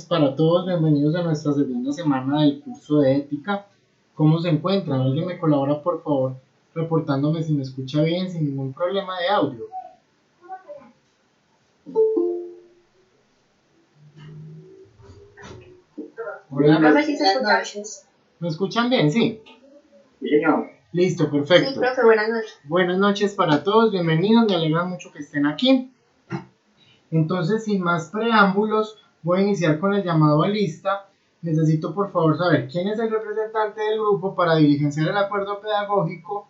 Para todos, bienvenidos a nuestra segunda semana del curso de ética. ¿Cómo se encuentran? ¿Alguien me colabora, por favor, reportándome si me escucha bien, sin ningún problema de audio? Hola. ¿Me escuchan bien? Sí. Sí, señor. Listo, perfecto. Sí, profe, buenas noches. Buenas noches para todos, bienvenidos, me alegra mucho que estén aquí. Entonces, sin más preámbulos, voy a iniciar con el llamado a lista. Necesito por favor saber quién es el representante del grupo para diligenciar el acuerdo pedagógico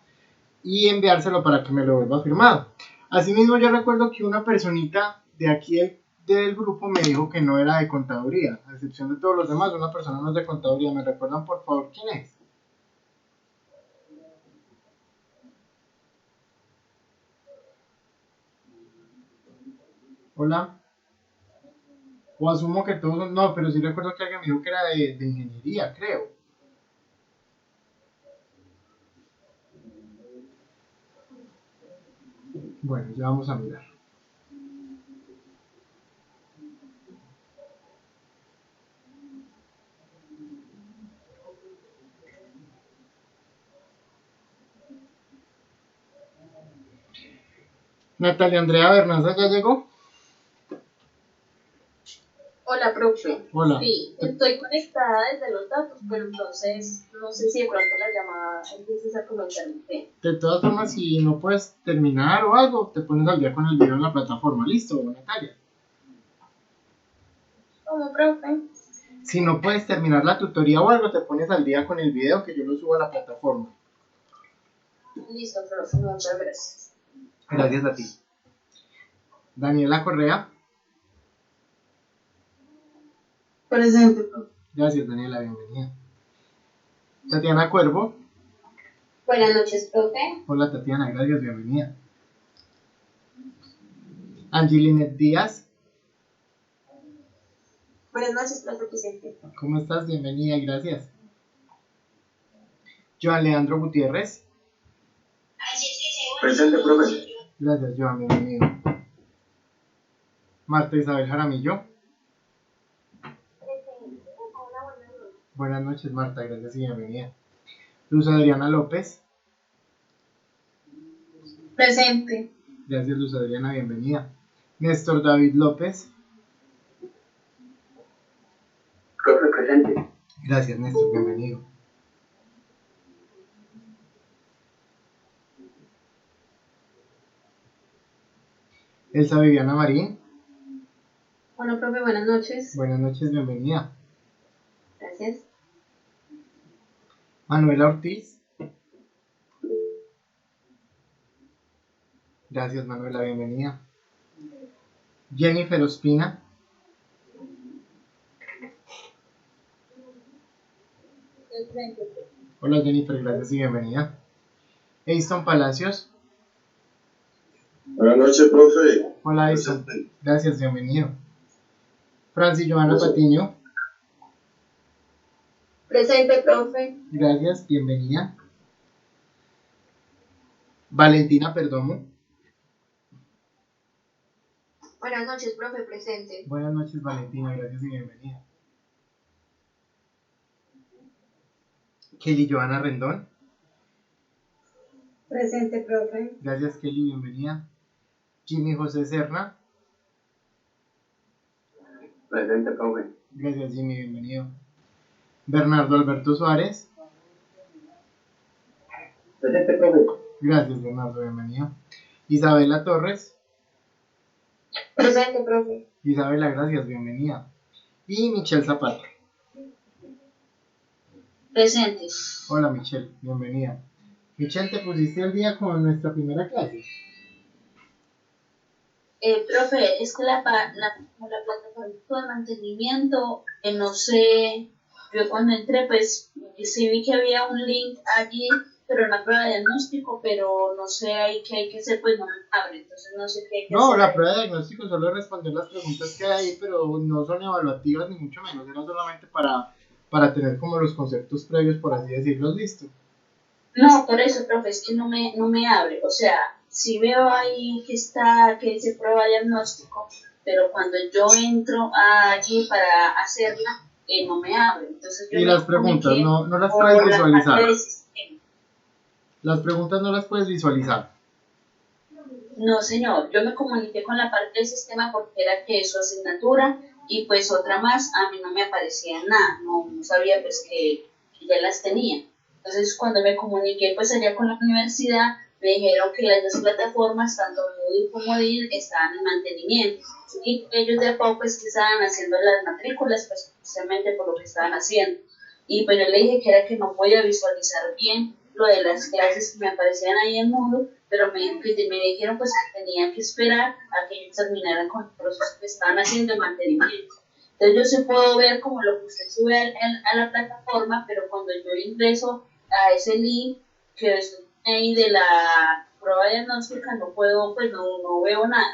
y enviárselo para que me lo vuelva firmado. Asimismo, yo recuerdo que una personita de aquí del grupo me dijo que no era de contaduría, a excepción de todos los demás, una persona no es de contaduría. ¿Me recuerdan por favor quién es? Hola. O asumo que todos son... No, pero sí recuerdo que alguien me dijo que era de ingeniería, creo. Bueno, ya vamos a mirar. Natalia Andrea Bernaza, ¿ya llegó? Hola, profe. Hola. Sí, estoy conectada desde los datos, pero entonces no sé si de pronto la llamada empieces a comentar usted. De todas formas, si no puedes terminar o algo, te pones al día con el video en la plataforma. ¿Listo, Natalia? ¿Cómo, profe? Si no puedes terminar la tutoría o algo, te pones al día con el video que yo lo subo a la plataforma. Listo, profe, muchas gracias. Gracias a ti. Daniela Correa. Presente, profe. Gracias, Daniela, bienvenida. Tatiana Cuervo. Buenas noches, profe. Hola, Tatiana, gracias, bienvenida. Angelinet Díaz. Buenas noches, profe, presente. ¿Cómo estás? Bienvenida y gracias. Joan Leandro Gutiérrez. Presente, profe. Gracias, Joan, bienvenido. Marta Isabel Jaramillo. Buenas noches, Marta, gracias y bienvenida. Luz Adriana López. Presente. Gracias, Luz Adriana, bienvenida. Néstor David López. Profe, presente. Gracias, Néstor, bienvenido. Elsa Viviana Marín. Hola, profe, buenas noches. Buenas noches, bienvenida. Gracias. Manuela Ortiz. Gracias, Manuela, bienvenida. Jennifer Ospina. Hola, Jennifer, gracias y bienvenida. Easton Palacios. Buenas noches, profe. Hola, Easton. Gracias, bienvenido. Francis Joana Patiño. Presente, profe. Gracias, bienvenida. Valentina Perdomo. Buenas noches, profe, presente. Buenas noches, Valentina, gracias y bienvenida. Kelly Joana Rendón. Presente, profe. Gracias, Kelly, bienvenida. Jimmy José Serna. Presente, profe. Gracias, Jimmy, bienvenido. Bernardo Alberto Suárez. Presente, profe. Gracias, Bernardo, bienvenido. Isabela Torres. Presente, profe. Isabela, gracias, bienvenida. Y Michelle Zapata. Presente. Hola, Michelle, bienvenida. Michelle, ¿te pusiste al día con nuestra primera clase? Profe, es que la plataforma de mantenimiento, no sé, yo cuando entré, pues sí vi que había un link allí, pero una prueba de diagnóstico, pero no sé ahí qué hay que hacer, pues no me abre, entonces no sé qué hay que hacer. No, la prueba de diagnóstico solo es responder las preguntas que hay ahí, pero no son evaluativas ni mucho menos, era solamente para tener como los conceptos previos, por así decirlo, listo. No, por eso, profe, es que no me abre, o sea, si veo ahí que dice prueba de diagnóstico, pero cuando yo entro allí para hacerla, no me abre. Entonces yo Y me las preguntas, comuniqué no las por puedes la parte visualizar. del sistema. Las preguntas no las puedes visualizar. No, señor, yo me comuniqué con la parte del sistema porque era que su asignatura y pues otra más, a mí no me aparecía nada, no sabía pues que ya las tenía. Entonces cuando me comuniqué pues allá con la universidad, me dijeron que las dos plataformas, tanto Moodle como DIL, estaban en mantenimiento y ellos de a poco pues que estaban haciendo las matrículas pues precisamente por lo que estaban haciendo. Y pues yo le dije que era que no podía visualizar bien lo de las clases que me aparecían ahí en Moodle, pero me dijeron pues que tenía que esperar a que ellos terminaran con el proceso que estaban haciendo de mantenimiento. Entonces yo sí puedo ver como lo que usted sube a la plataforma, pero cuando yo ingreso a ese link que es ahí de la prueba diagnóstica, no puedo, pues no veo nada,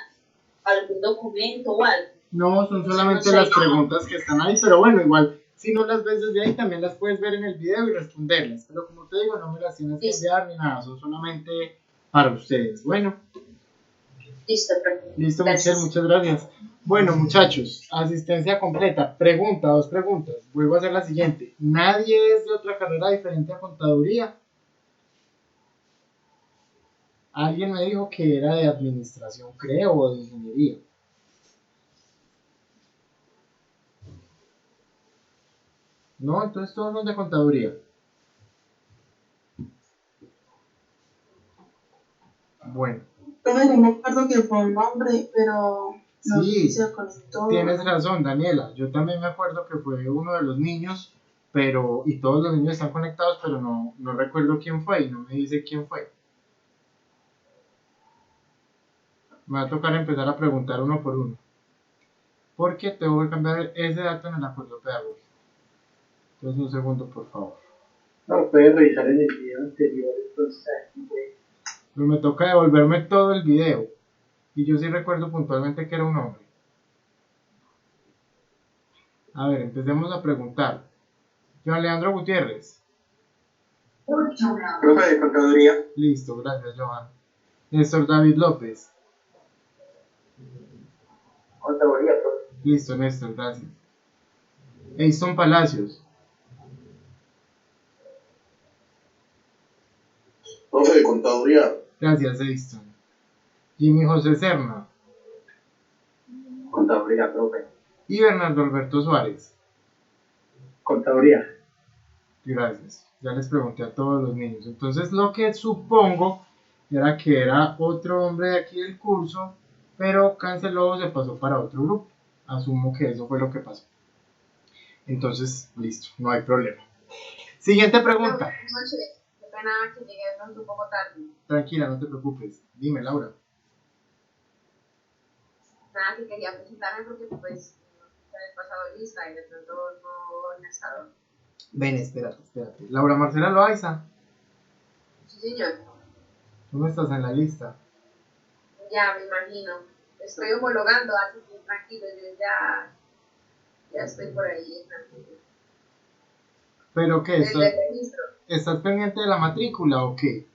algún documento o algo. No, son solamente las preguntas que están ahí, pero bueno, igual, si no las ves desde ahí, también las puedes ver en el video y responderlas. Pero como te digo, no me las tienes que enviar ni nada, son solamente para ustedes. Bueno. Listo, profe. Listo, Michelle, muchas gracias. Bueno, muchachos, asistencia completa. Pregunta, 2 preguntas. Vuelvo a hacer la siguiente. ¿Nadie es de otra carrera diferente a contaduría? Alguien me dijo que era de administración, creo, o de ingeniería. No, entonces todos son de contaduría. Bueno. No me acuerdo que fue un nombre, pero no Sí, se conectó. tienes razón, Daniela. Yo también me acuerdo que fue uno de los niños, pero y todos los niños están conectados, pero no recuerdo quién fue y no me dice quién fue. Me va a tocar empezar a preguntar uno por uno. Porque tengo que cambiar ese dato en el acuerdo pedagógico. Entonces, un segundo, por favor. No, puedes revisar en el video anterior, entonces aquí Pero me toca devolverme todo el video. Y yo sí recuerdo puntualmente que era un hombre. A ver, empecemos a preguntar. Joan Leandro Gutiérrez. profe de contaduría. Listo, gracias, Joan. Néstor David López. Contaduría, profe. Listo, Néstor, gracias. Easton Palacios. Profe de contaduría. Gracias, Easton. Jimmy José Serna. Contaduría, profe. Y Bernardo Alberto Suárez. Contaduría. Gracias. Ya les pregunté a todos los niños. Entonces lo que supongo era que era otro hombre de aquí del curso, pero canceló o se pasó para otro grupo. Asumo que eso fue lo que pasó. Entonces, listo, no hay problema. Siguiente pregunta. Buenas noches. Qué pena que llegué de pronto un poco tarde. Tranquila, no te preocupes. Dime, Laura. Nada, que quería presentarme porque pues se había pasado lista y de pronto no he estado. Ven, espérate. Laura Marcela Loaiza, Sí, señor. tú no estás en la lista. Ya, me imagino. Estoy homologando, así que tranquilo, yo ya estoy por ahí, tranquilo. ¿Pero qué? Desde el registro. ¿Estás pendiente de la matrícula o qué?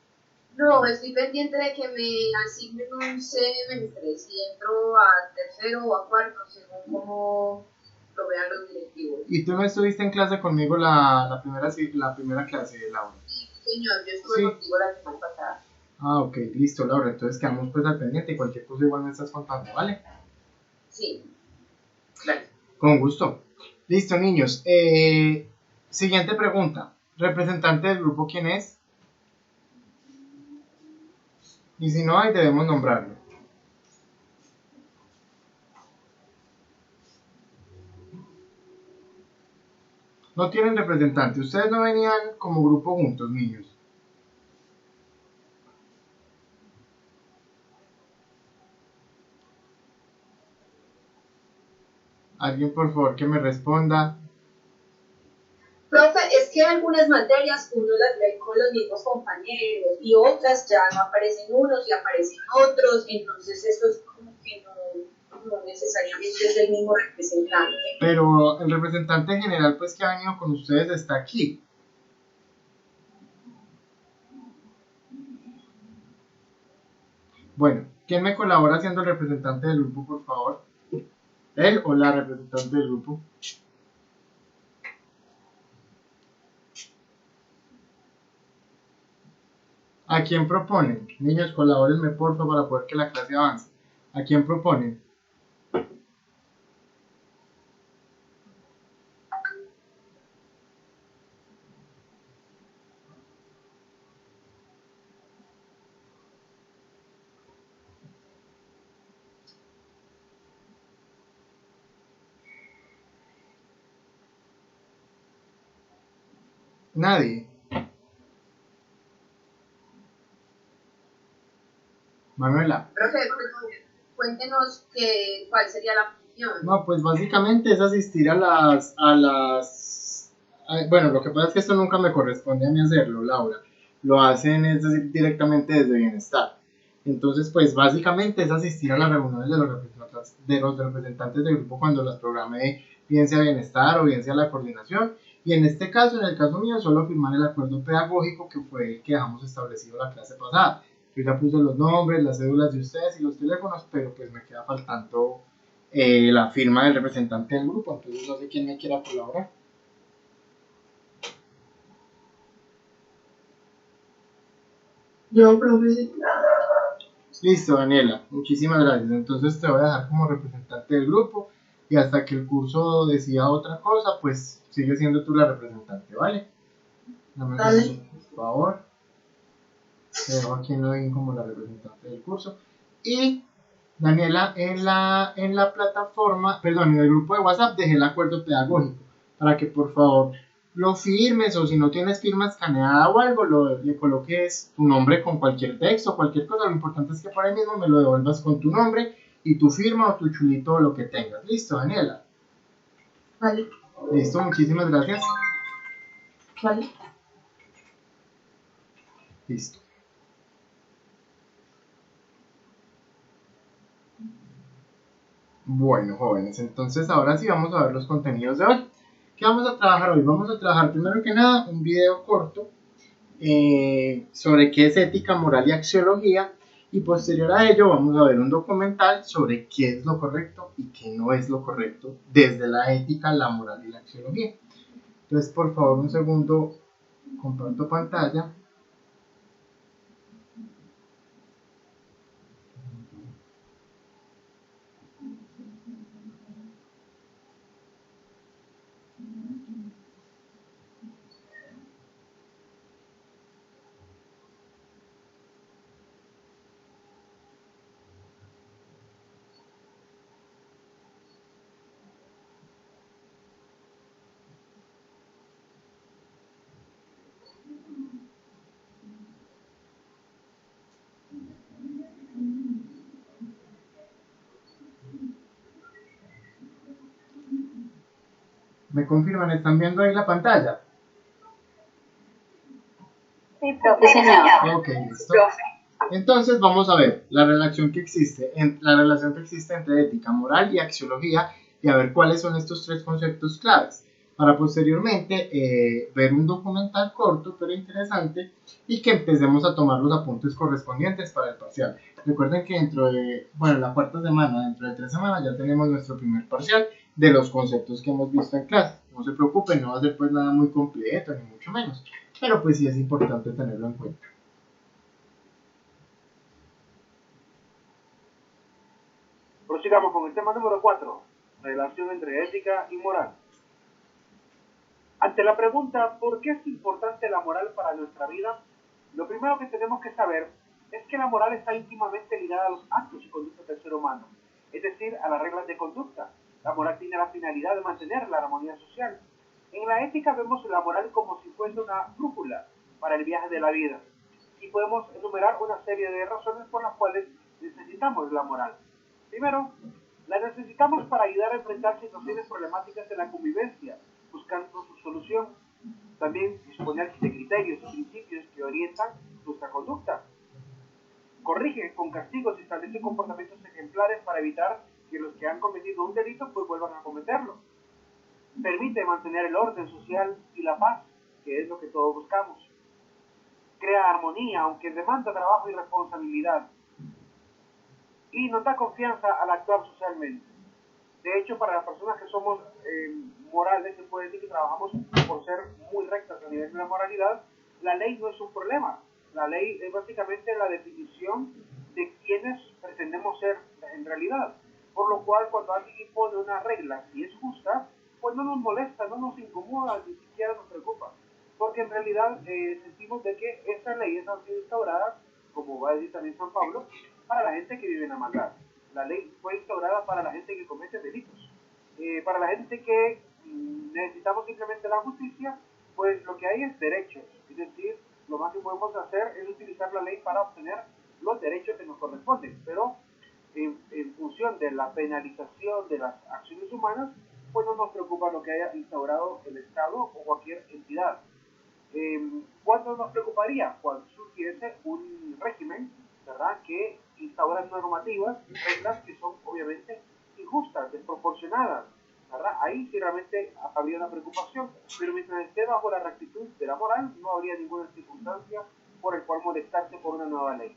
No, estoy pendiente de que me asignen un semestre, si entro a tercero o a cuarto, según cómo lo vean los directivos. ¿Y tú no estuviste en clase conmigo la primera clase, Laura? Sí, señor, yo estuve Sí. contigo la semana pasada. Ah, ok, listo, Laura. Entonces quedamos pues al pendiente y cualquier cosa igual me estás contando, ¿vale? Sí, gracias. Con gusto. Listo, niños. Siguiente pregunta. ¿Representante del grupo quién es? Y si no hay, debemos nombrarlo. No tienen representante. Ustedes no venían como grupo juntos, niños. Alguien, por favor, que me responda. Profe, es que algunas materias uno las lee con los mismos compañeros y otras ya no aparecen unos y aparecen otros, entonces eso es como que no necesariamente es el mismo representante. Pero el representante general, pues, que ha venido con ustedes está aquí. Bueno, ¿quién me colabora siendo el representante del grupo, por favor? Él o la representante del grupo. ¿A quién proponen? Niños, colabórenme porfa para poder que la clase avance. ¿A quién proponen? Nadie. Manuela. Profe, cuéntenos cuál sería la función. No, pues básicamente es asistir bueno, lo que pasa es que esto nunca me corresponde a mí hacerlo, Laura. Lo hacen es decir, directamente desde Bienestar. Entonces, pues básicamente es asistir a las reuniones de los representantes del grupo cuando las programe, bien sea Bienestar o bien sea la coordinación. Y en este caso, en el caso mío, solo firmar el acuerdo pedagógico que fue el que dejamos establecido la clase pasada. Yo ya puse los nombres, las cédulas de ustedes y los teléfonos, pero pues me queda faltando la firma del representante del grupo, entonces no sé quién me quiera colaborar. Yo, profe. Listo, Daniela, muchísimas gracias. Entonces te voy a dejar como representante del grupo y hasta que el curso decida otra cosa, pues sigue siendo tú la representante, ¿vale? Dame un Dale. segundo, por favor. Te dejo aquí en login como la representante del curso. Y Daniela, en la plataforma, perdón, en el grupo de WhatsApp dejé el acuerdo pedagógico para que por favor lo firmes, o si no tienes firma escaneada o algo, le coloques tu nombre con cualquier texto, cualquier cosa. Lo importante es que por ahí mismo me lo devuelvas con tu nombre y tu firma o tu chulito o lo que tengas. Listo, Daniela. Vale. Listo, muchísimas gracias. Vale. Listo. Bueno, jóvenes, entonces ahora sí vamos a ver los contenidos de hoy. ¿Qué vamos a trabajar hoy? Vamos a trabajar primero que nada un video corto sobre qué es ética, moral y axiología, y posterior a ello vamos a ver un documental sobre qué es lo correcto y qué no es lo correcto desde la ética, la moral y la axiología. Entonces, por favor, un segundo, comparto pantalla. ¿Me confirman? ¿Están viendo ahí la pantalla? Sí, profe. Sí, señor. Ok, listo. Entonces vamos a ver la relación que existe entre ética, moral y axiología, y a ver cuáles son estos tres conceptos claves, para posteriormente ver un documental corto pero interesante y que empecemos a tomar los apuntes correspondientes para el parcial. Recuerden que la cuarta semana, dentro de 3 semanas, ya tenemos nuestro primer parcial de los conceptos que hemos visto en clase. No se preocupen, no va a ser pues nada muy completo ni mucho menos, pero pues sí es importante tenerlo en cuenta. Prosigamos con el tema número 4, relación entre ética y moral. Ante la pregunta, ¿por qué es importante la moral para nuestra vida? Lo primero que tenemos que saber es que la moral está íntimamente ligada a los actos y conductas del ser humano, es decir, a las reglas de conducta. La moral tiene la finalidad de mantener la armonía social. En la ética vemos la moral como si fuese una brújula para el viaje de la vida, y podemos enumerar una serie de razones por las cuales necesitamos la moral. Primero, la necesitamos para ayudar a enfrentar situaciones problemáticas en la convivencia, buscando su solución. También disponer de criterios y principios que orientan nuestra conducta. Corrige con castigos y establece comportamientos ejemplares para evitar que los que han cometido un delito pues vuelvan a cometerlo. Permite mantener el orden social y la paz, que es lo que todos buscamos. Crea armonía, aunque demanda trabajo y responsabilidad. Y nos da confianza al actuar socialmente. De hecho, para las personas que somos morales, se puede decir que trabajamos por ser muy rectas a nivel de la moralidad. La ley no es un problema. La ley es básicamente la definición de quienes pretendemos ser en realidad. Por lo cual, cuando alguien impone una regla y es justa, pues no nos molesta, no nos incomoda, ni siquiera nos preocupa. Porque en realidad sentimos de que estas leyes han sido instauradas, como va a decir también San Pablo, para la gente que vive en la maldad. La ley fue instaurada para la gente que comete delitos. Para la gente que necesitamos simplemente la justicia, pues lo que hay es derechos. Es decir, lo más que podemos hacer es utilizar la ley para obtener los derechos que nos corresponden. Pero en función de la penalización de las acciones humanas, pues no nos preocupa lo que haya instaurado el Estado o cualquier entidad. ¿Cuándo nos preocuparía? Cuando surgiese un régimen, ¿verdad?, que instaura normativas y reglas que son obviamente injustas, desproporcionadas, ¿verdad? Ahí sí realmente habría una preocupación, pero mientras esté bajo la rectitud de la moral, no habría ninguna circunstancia por el cual molestarse por una nueva ley.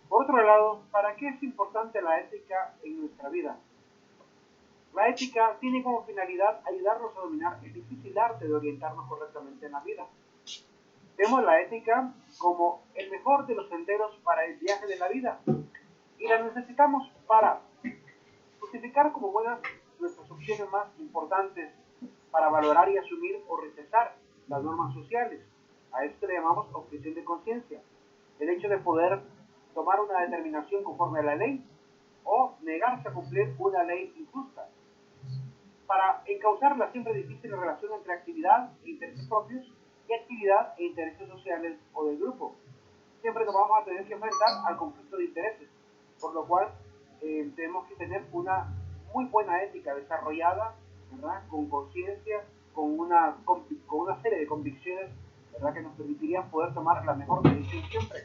Por otro lado, ¿para qué es importante la ética en nuestra vida? La ética tiene como finalidad ayudarnos a dominar el difícil arte de orientarnos correctamente en la vida. Vemos la ética como el mejor de los senderos para el viaje de la vida y la necesitamos para justificar como buenas nuestras opciones más importantes, para valorar y asumir o rechazar las normas sociales. A esto le llamamos objeción de conciencia, el hecho de poder tomar una determinación conforme a la ley o negarse a cumplir una ley injusta. Para encauzar la siempre difícil relación entre actividad e intereses propios y actividad e intereses sociales o del grupo. Siempre nos vamos a tener que enfrentar al conflicto de intereses, por lo cual tenemos que tener una muy buena ética desarrollada, ¿verdad?, con conciencia, con una serie de convicciones, ¿verdad?, que nos permitirían poder tomar la mejor decisión siempre.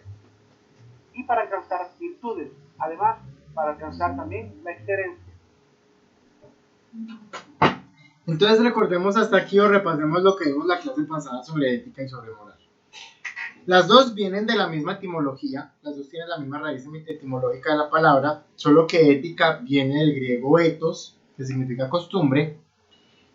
Y para alcanzar virtudes, además, para alcanzar también la excelencia. Entonces recordemos hasta aquí o repasemos lo que vimos la clase pasada sobre ética y sobre moral. Las dos vienen de la misma etimología, las dos tienen la misma raíz etimológica de la palabra, solo que ética viene del griego ethos, que significa costumbre,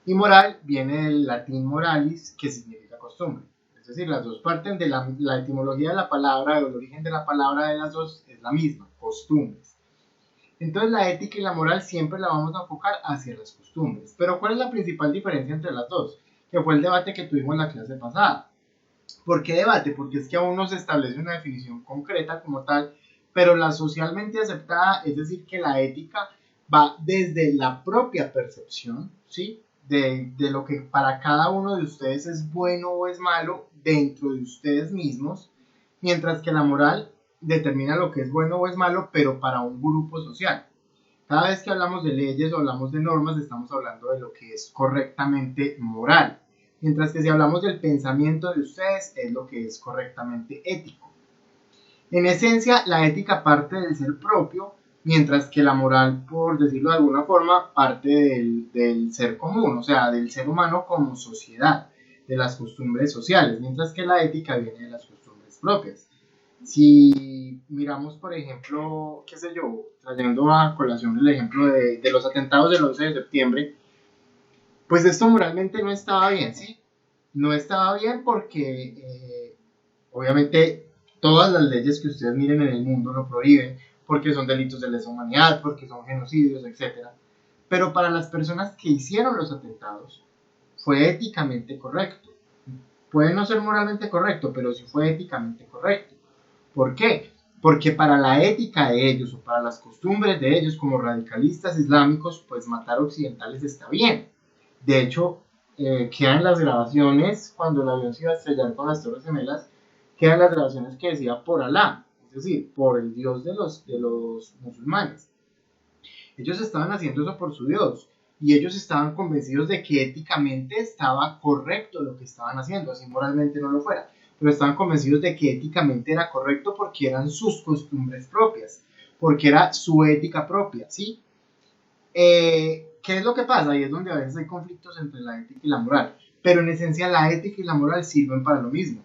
y moral viene del latín moralis, que significa costumbre. Es decir, las dos parten de la etimología de la palabra, el origen de la palabra de las dos es la misma, costumbres. Entonces la ética y la moral siempre la vamos a enfocar hacia las costumbres. Pero ¿cuál es la principal diferencia entre las dos? Que fue el debate que tuvimos en la clase pasada. ¿Por qué debate? Porque es que aún no se establece una definición concreta como tal, pero la socialmente aceptada, es decir, que la ética va desde la propia percepción, ¿sí?, de lo que para cada uno de ustedes es bueno o es malo dentro de ustedes mismos, mientras que la moral determina lo que es bueno o es malo, pero para un grupo social. Cada vez que hablamos de leyes o hablamos de normas, estamos hablando de lo que es correctamente moral, mientras que si hablamos del pensamiento de ustedes, es lo que es correctamente ético. En esencia, la ética parte del ser propio, mientras que la moral, por decirlo de alguna forma, parte del ser común, o sea, del ser humano como sociedad, de las costumbres sociales, mientras que la ética viene de las costumbres propias. Si miramos, por ejemplo, qué sé yo, trayendo a colación el ejemplo de los atentados del 11 de septiembre, pues esto moralmente no estaba bien, ¿sí? No estaba bien porque obviamente todas las leyes que ustedes miren en el mundo lo prohíben, porque son delitos de lesa humanidad, porque son genocidios, etc. Pero para las personas que hicieron los atentados, fue éticamente correcto. Puede no ser moralmente correcto, pero sí fue éticamente correcto. ¿Por qué? Porque para la ética de ellos o para las costumbres de ellos como radicalistas islámicos, pues matar occidentales está bien. De hecho, quedan las grabaciones cuando el avión se iba a estrellar con las Torres Gemelas, quedan las grabaciones que decía por Alá, es decir, por el Dios de los musulmanes. Ellos estaban haciendo eso por su Dios y ellos estaban convencidos de que éticamente estaba correcto lo que estaban haciendo, así moralmente no lo fuera, pero estaban convencidos de que éticamente era correcto porque eran sus costumbres propias, porque era su ética propia, ¿sí? ¿Qué es lo que pasa? Y es donde a veces hay conflictos entre la ética y la moral, pero en esencia la ética y la moral sirven para lo mismo.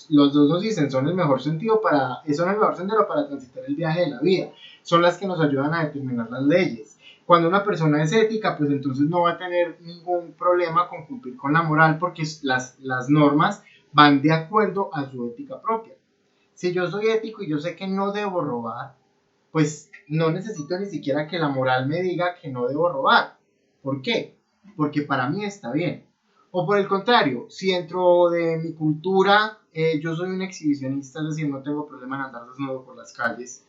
Los dos nos dicen son el mejor sentido son el mejor sendero para transitar el viaje de la vida, son las que nos ayudan a determinar las leyes. Cuando una persona es ética, pues entonces no va a tener ningún problema con cumplir con la moral, porque las normas van de acuerdo a su ética propia. Si yo soy ético y yo sé que no debo robar, pues no necesito ni siquiera que la moral me diga que no debo robar. ¿Por qué? Porque para mí está bien. O por el contrario, si dentro de mi cultura yo soy un exhibicionista, es decir, no tengo problema en andar desnudo por las calles,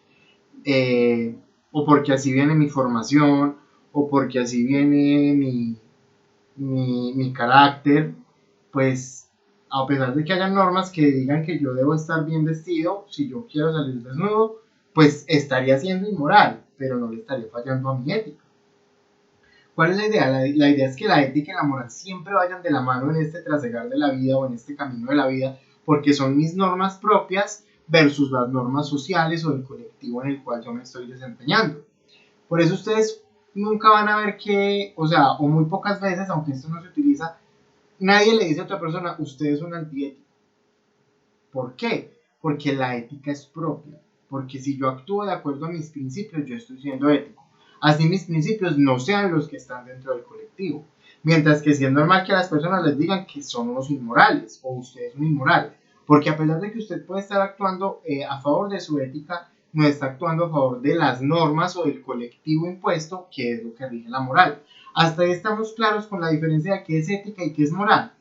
o porque así viene mi formación, o porque así viene mi carácter, pues a pesar de que haya normas que digan que yo debo estar bien vestido, si yo quiero salir desnudo, pues estaría siendo inmoral, pero no le estaría fallando a mi ética. ¿Cuál es la idea? La idea es que la ética y la moral siempre vayan de la mano en este trasegar de la vida o en este camino de la vida, porque son mis normas propias versus las normas sociales o el colectivo en el cual yo me estoy desempeñando. Por eso ustedes nunca van a ver que, o muy pocas veces, aunque esto no se utiliza, nadie le dice a otra persona, usted es un antiético. ¿Por qué? Porque la ética es propia. Porque si yo actúo de acuerdo a mis principios, yo estoy siendo ético. Así mis principios no sean los que están dentro del colectivo. Mientras que si es normal que a las personas les digan que son unos inmorales o usted es un inmoral. Porque a pesar de que usted puede estar actuando a favor de su ética, no está actuando a favor de las normas o del colectivo impuesto, que es lo que rige la moral. Hasta ahí estamos claros con la diferencia de qué es ética y qué es moral.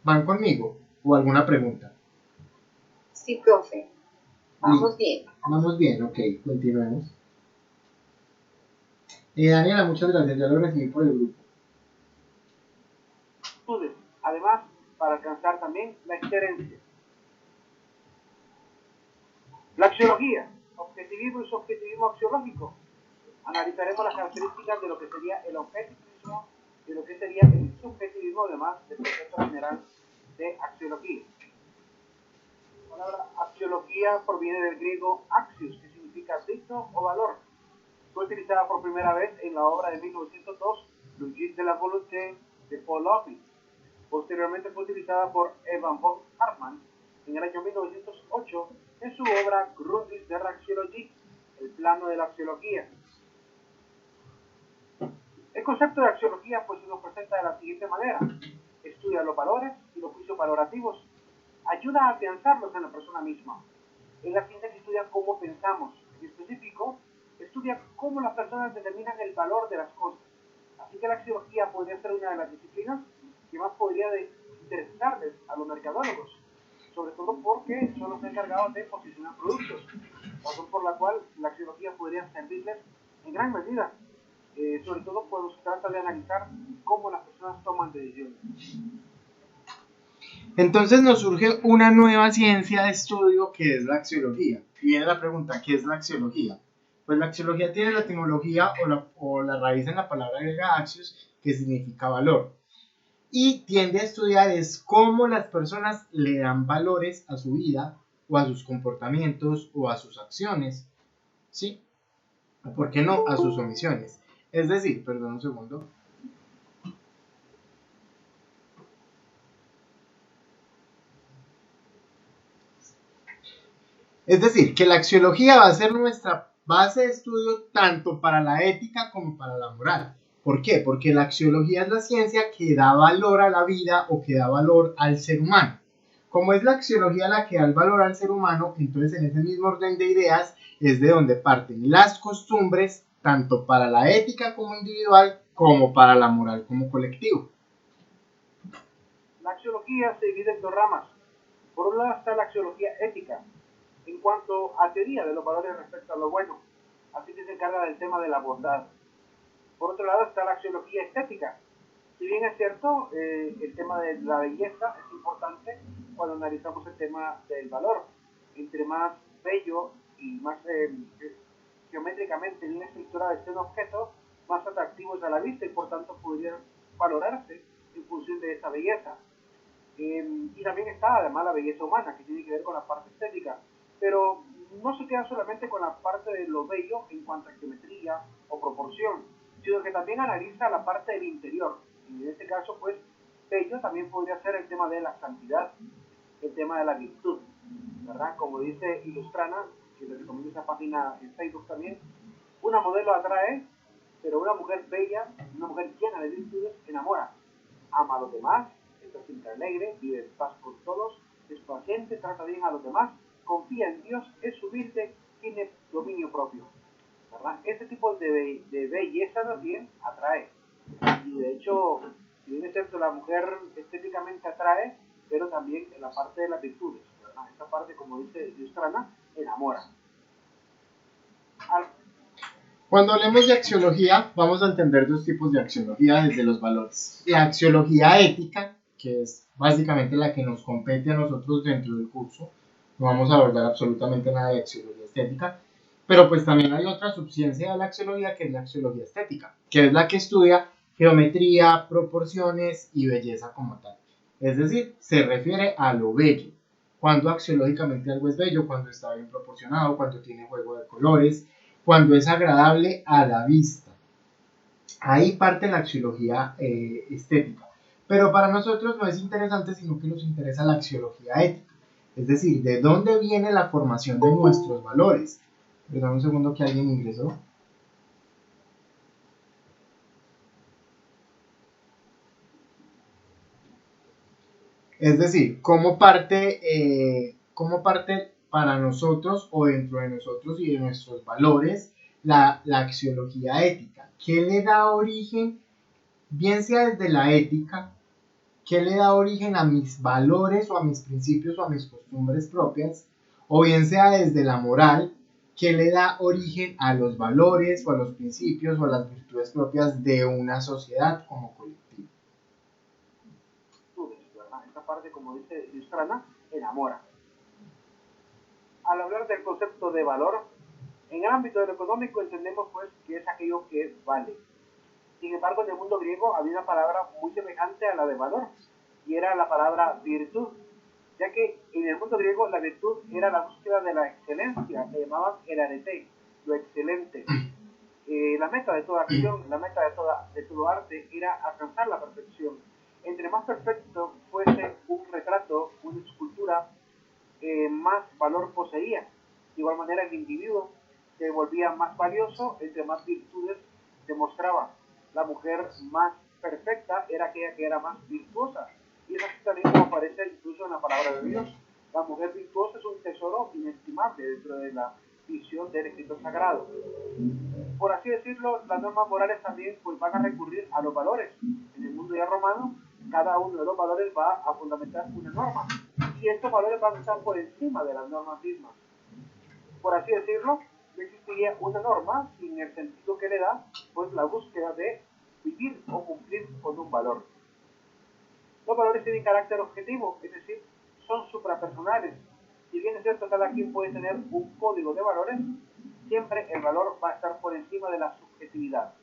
¿Van conmigo? ¿O alguna pregunta? Sí, profe. Vamos bien. Vamos bien, ok, continuemos. Daniela, muchas gracias, ya lo recibí por el grupo. Además, para alcanzar también la excelencia. La axiología, objetivismo y subjetivismo axiológico. Analizaremos las características de lo que sería el objetivismo y lo que sería el subjetivismo, además del concepto general de axiología. La palabra axiología proviene del griego axios, que significa dicto o valor. Fue utilizada por primera vez en la obra de 1902, Logique de la Volonté, de Paul Lopez. Posteriormente fue utilizada por Evan von Hartmann en el año 1908 en su obra Grundrisse der Axiologie, el plano de la axiología. El concepto de axiología pues se nos presenta de la siguiente manera: estudia los valores y los juicios valorativos, ayuda a afianzarlos en la persona misma. Es la ciencia que estudia cómo pensamos, en específico, estudia cómo las personas determinan el valor de las cosas. Así que la axiología podría ser una de las disciplinas que más podría interesarles a los mercadólogos, sobre todo porque son los encargados de posicionar productos, razón por la cual la axiología podría servirles en gran medida, sobre todo cuando se trata de analizar cómo las personas toman decisiones. Entonces nos surge una nueva ciencia de estudio que es la axiología. Y viene la pregunta, ¿qué es la axiología? Pues la axiología tiene la etimología o la raíz en la palabra griega axios, que significa valor. Y tiende a estudiar es cómo las personas le dan valores a su vida o a sus comportamientos o a sus acciones, ¿sí? O por qué no, a sus omisiones. Es decir, perdón un segundo. Es decir, que la axiología va a ser nuestra base de estudio tanto para la ética como para la moral. ¿Por qué? Porque la axiología es la ciencia que da valor a la vida o que da valor al ser humano. Como es la axiología la que da el valor al ser humano, entonces en ese mismo orden de ideas es de donde parten las costumbres, tanto para la ética como individual, como para la moral como colectivo. La axiología se divide en dos ramas. Por un lado está la axiología ética, en cuanto a teoría de los valores respecto a lo bueno, así que se encarga del tema de la bondad. Por otro lado está la axiología estética. Si bien es cierto, el tema de la belleza es importante cuando analizamos el tema del valor. Entre más bello y más geométricamente bien estructurado esté un objeto, más atractivo es a la vista y por tanto podría valorarse en función de esa belleza. Y también está además la belleza humana, que tiene que ver con la parte estética, pero no se queda solamente con la parte de lo bello en cuanto a geometría o proporción, sino que también analiza la parte del interior. Y en este caso, pues, bello también podría ser el tema de la santidad, el tema de la virtud, ¿verdad? Como dice Ilustrana, que les recomiendo esa página en Facebook también, una modelo atrae, pero una mujer bella, una mujer llena de virtudes, enamora. Ama a los demás, es siempre alegre, vive en paz con todos, es paciente, trata bien a los demás, confía en Dios, es humilde, tiene dominio propio, ¿verdad? Este tipo de belleza también atrae. Y de hecho, si bien es cierto, la mujer estéticamente atrae, pero también en la parte de las virtudes, ¿verdad? Esta parte, como dice Yustrana, enamora. Cuando hablemos de axiología, vamos a entender dos tipos de axiología desde los valores. La axiología ética, que es básicamente la que nos compete a nosotros dentro del curso. No vamos a abordar absolutamente nada de axiología estética, pero pues también hay otra subciencia de la axiología, que es la axiología estética, que es la que estudia geometría, proporciones y belleza como tal. Es decir, se refiere a lo bello. Cuando axiológicamente algo es bello, cuando está bien proporcionado, cuando tiene juego de colores, cuando es agradable a la vista. Ahí parte la axiología estética. Pero para nosotros no es interesante, sino que nos interesa la axiología ética. Es decir, de dónde viene la formación de nuestros valores. Perdón un segundo que alguien ingresó. Es decir, cómo parte para nosotros o dentro de nosotros y de nuestros valores la axiología ética. ¿Qué le da origen, bien sea desde la ética, qué le da origen a mis valores o a mis principios o a mis costumbres propias, o bien sea desde la moral, qué le da origen a los valores o a los principios o a las virtudes propias de una sociedad como colectivo? Esta parte, como dice Yustrana, enamora. Al hablar del concepto de valor, en el ámbito de lo económico entendemos pues que es aquello que vale. Sin embargo, en el mundo griego había una palabra muy semejante a la de valor, y era la palabra virtud, ya que en el mundo griego la virtud era la búsqueda de la excelencia, le llamaban el arete, lo excelente. La meta de toda acción, la meta de todo arte era alcanzar la perfección. Entre más perfecto fuese un retrato, una escultura, más valor poseía. De igual manera, el individuo se volvía más valioso entre más virtudes demostraba. La mujer más perfecta era aquella que era más virtuosa. Y eso también como aparece incluso en la palabra de Dios. La mujer virtuosa es un tesoro inestimable dentro de la visión del escritor sagrado. Por así decirlo, las normas morales también pues, van a recurrir a los valores. En el mundo ya romano, cada uno de los valores va a fundamentar una norma. Y estos valores van a estar por encima de las normas mismas. Por así decirlo, no existiría una norma sin el sentido que le da pues la búsqueda de vivir o cumplir con un valor. Los valores tienen carácter objetivo, es decir, son suprapersonales. Si bien es cierto que cada quien puede tener un código de valores, siempre el valor va a estar por encima de la subjetividad.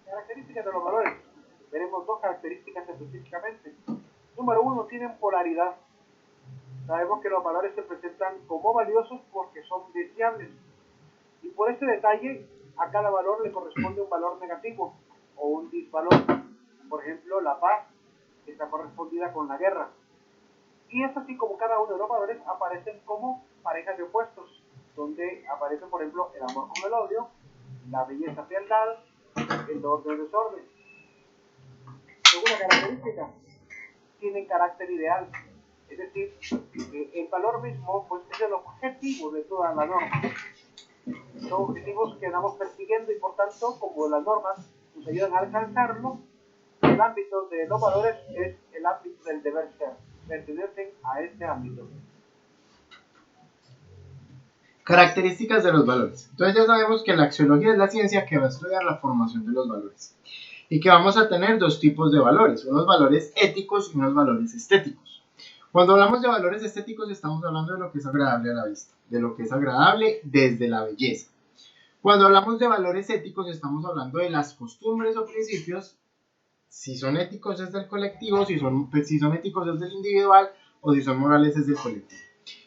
Características de los valores. Veremos dos características específicamente. Número uno, tienen polaridad. Sabemos que los valores se presentan como valiosos porque son deseables. Y por este detalle, a cada valor le corresponde un valor negativo o un disvalor. Por ejemplo, la paz está correspondida con la guerra. Y es así como cada uno de los valores aparecen como parejas de opuestos, donde aparece, por ejemplo, el amor con el odio, la belleza fealdad, el orden desorden. Segunda característica, tienen carácter ideal. Es decir, que el valor mismo pues, es el objetivo de toda la norma. Son objetivos que andamos persiguiendo y por tanto, como las normas nos ayudan a alcanzarlo, el ámbito de los valores es el ámbito del deber ser. Pertenecen a este ámbito. Características de los valores. Entonces ya sabemos que la axiología es la ciencia que va a estudiar la formación de los valores. Y que vamos a tener dos tipos de valores, unos valores éticos y unos valores estéticos. Cuando hablamos de valores estéticos estamos hablando de lo que es agradable a la vista, de lo que es agradable desde la belleza. Cuando hablamos de valores éticos estamos hablando de las costumbres o principios, si son éticos desde el colectivo, si son éticos desde el individual o si son morales desde el colectivo.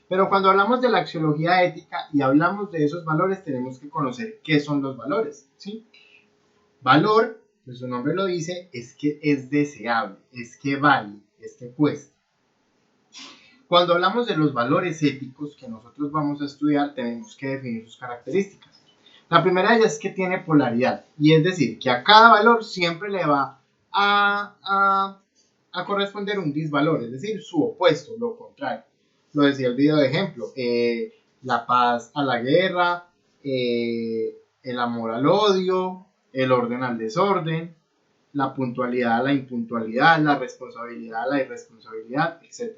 Pero cuando hablamos de la axiología ética y hablamos de esos valores tenemos que conocer qué son los valores, ¿sí? Valor, pues su nombre lo dice, es que es deseable, es que vale, es que cuesta. Cuando hablamos de los valores éticos que nosotros vamos a estudiar, tenemos que definir sus características. La primera de ellas es que tiene polaridad, y es decir, que a cada valor siempre le va a corresponder un disvalor, es decir, su opuesto, lo contrario. Lo decía el video de ejemplo, la paz a la guerra, el amor al odio, el orden al desorden, la puntualidad a la impuntualidad, la responsabilidad a la irresponsabilidad, etc.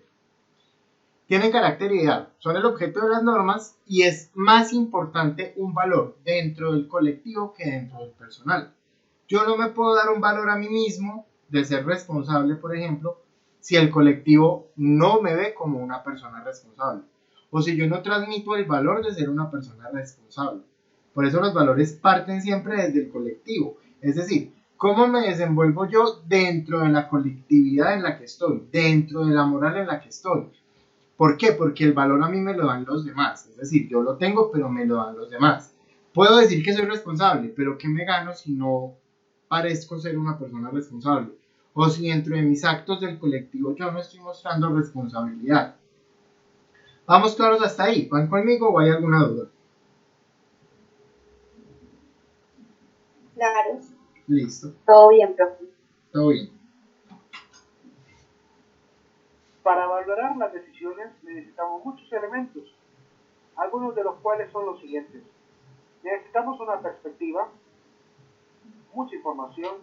Tienen carácter ideal, son el objeto de las normas y es más importante un valor dentro del colectivo que dentro del personal. Yo no me puedo dar un valor a mí mismo de ser responsable, por ejemplo, si el colectivo no me ve como una persona responsable o si yo no transmito el valor de ser una persona responsable. Por eso los valores parten siempre desde el colectivo, es decir, cómo me desenvuelvo yo dentro de la colectividad en la que estoy, dentro de la moral en la que estoy. ¿Por qué? Porque el valor a mí me lo dan los demás, es decir, yo lo tengo pero me lo dan los demás. Puedo decir que soy responsable, pero ¿qué me gano si no parezco ser una persona responsable? O si dentro de mis actos del colectivo yo no estoy mostrando responsabilidad. ¿Vamos claros hasta ahí? ¿Van conmigo o hay alguna duda? Claro. Listo. Todo bien, profe. Todo bien. Para valorar las decisiones necesitamos muchos elementos, algunos de los cuales son los siguientes. Necesitamos una perspectiva, mucha información,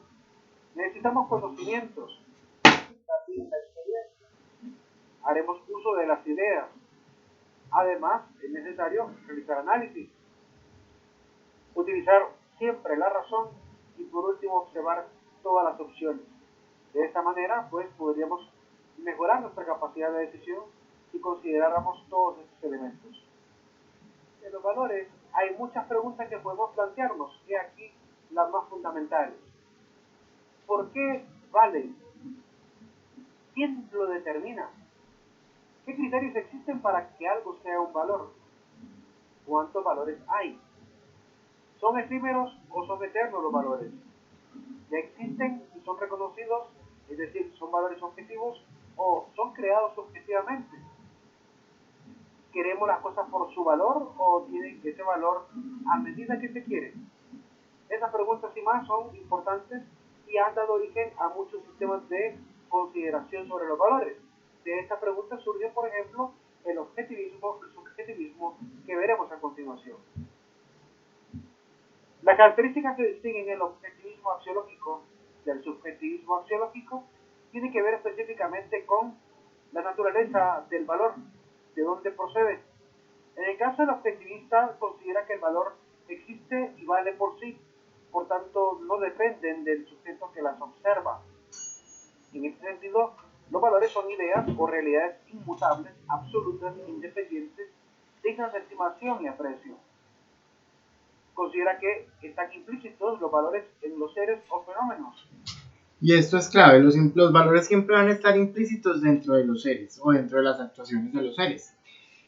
necesitamos conocimientos, también la experiencia. Haremos uso de las ideas. Además, es necesario realizar análisis, utilizar siempre la razón y por último observar todas las opciones. De esta manera, pues, podríamos mejorar nuestra capacidad de decisión si consideráramos todos estos elementos. En los valores hay muchas preguntas que podemos plantearnos, y aquí las más fundamentales. ¿Por qué valen? ¿Quién lo determina? ¿Qué criterios existen para que algo sea un valor? ¿Cuántos valores hay? ¿Son efímeros o son eternos los valores? ¿Ya existen y son reconocidos? Es decir, ¿son valores objetivos o son creados objetivamente? ¿Queremos las cosas por su valor o tienen ese valor a medida que se quiere? Esas preguntas y más son importantes y han dado origen a muchos sistemas de consideración sobre los valores. De estas preguntas surge, por ejemplo, el objetivismo y subjetivismo que veremos a continuación. Las características que distinguen el objetivismo axiológico del subjetivismo axiológico tienen que ver específicamente con la naturaleza del valor, de dónde procede. En el caso del objetivista, considera que el valor existe y vale por sí, por tanto no dependen del sujeto que las observa. En este sentido, los valores son ideas o realidades inmutables, absolutas, independientes, dignas de estimación y aprecio. Considera que están implícitos los valores en los seres o fenómenos. Y esto es clave, los valores siempre van a estar implícitos dentro de los seres o dentro de las actuaciones de los seres.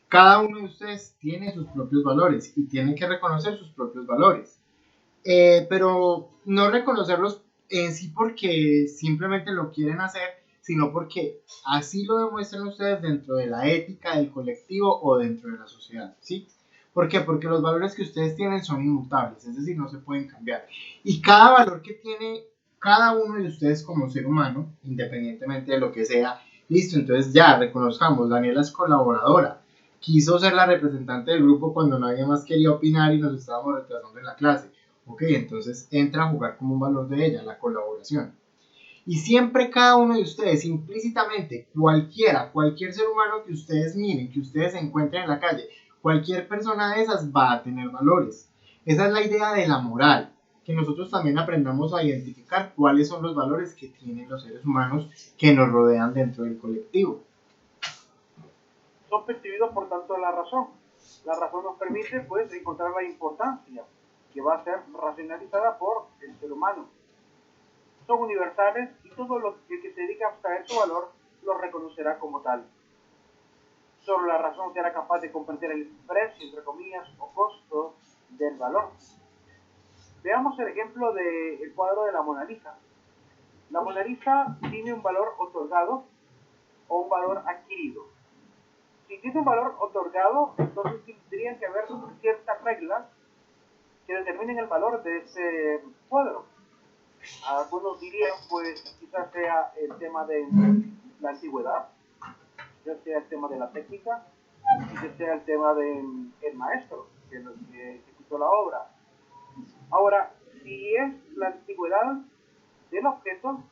Cada uno de ustedes tiene sus propios valores y tiene que reconocer sus propios valores. Pero no reconocerlos en sí porque simplemente lo quieren hacer, sino porque así lo demuestran ustedes dentro de la ética del colectivo o dentro de la sociedad, ¿sí? ¿Por qué? Porque los valores que ustedes tienen son inmutables, es decir, no se pueden cambiar. Y cada valor que tiene cada uno de ustedes como ser humano, independientemente de lo que sea, listo, entonces ya reconozcamos, Daniela es colaboradora, quiso ser la representante del grupo cuando nadie más quería opinar y nos estábamos retrasando en la clase. Ok, entonces entra a jugar como un valor de ella, la colaboración. Y siempre cada uno de ustedes, implícitamente, cualquier ser humano que ustedes miren, que ustedes encuentren en la calle, cualquier persona de esas va a tener valores. Esa es la idea de la moral, que nosotros también aprendamos a identificar cuáles son los valores que tienen los seres humanos que nos rodean dentro del colectivo. Son percibidos por tanto la razón. La razón nos permite, pues, encontrar la importancia que va a ser racionalizada por el ser humano. Son universales y todo lo que se dedica a abstraer su valor lo reconocerá como tal. Solo la razón será capaz de comprender el precio, entre comillas, o costo del valor. Veamos el ejemplo del cuadro de la Mona Lisa. La Mona Lisa tiene un valor otorgado o un valor adquirido. si tiene un valor otorgado, entonces tendrían que haber ciertas reglas que determinen el valor de ese cuadro. Algunos dirían, pues, quizás sea el tema de la antigüedad, ya sea el tema de la técnica, ya sea el tema del maestro que ejecutó la obra. Ahora, si es la antigüedad del objeto,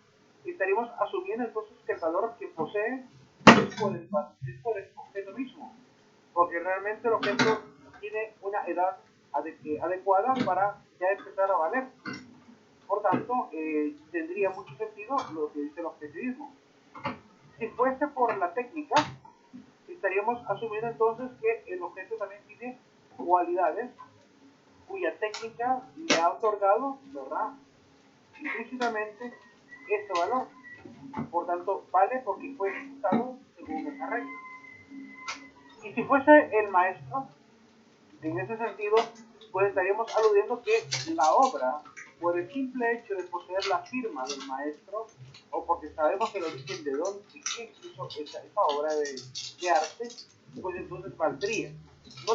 estaríamos asumiendo entonces que el valor que posee es por el objeto mismo, porque realmente el objeto tiene una edad adecuada para ya empezar a valer. Por tanto, tendría mucho sentido lo que dice el objetivismo. Si fuese por la técnica, estaríamos asumiendo entonces que el objeto también tiene cualidades cuya técnica le ha otorgado, ¿verdad?, implícitamente ese valor. Por tanto, vale porque fue ejecutado según esa regla. Y si fuese el maestro, en ese sentido, pues estaríamos aludiendo que la obra, por el simple hecho de poseer la firma del maestro, o porque sabemos el origen de dónde y quién hizo esa obra de arte, pues entonces valdría. No,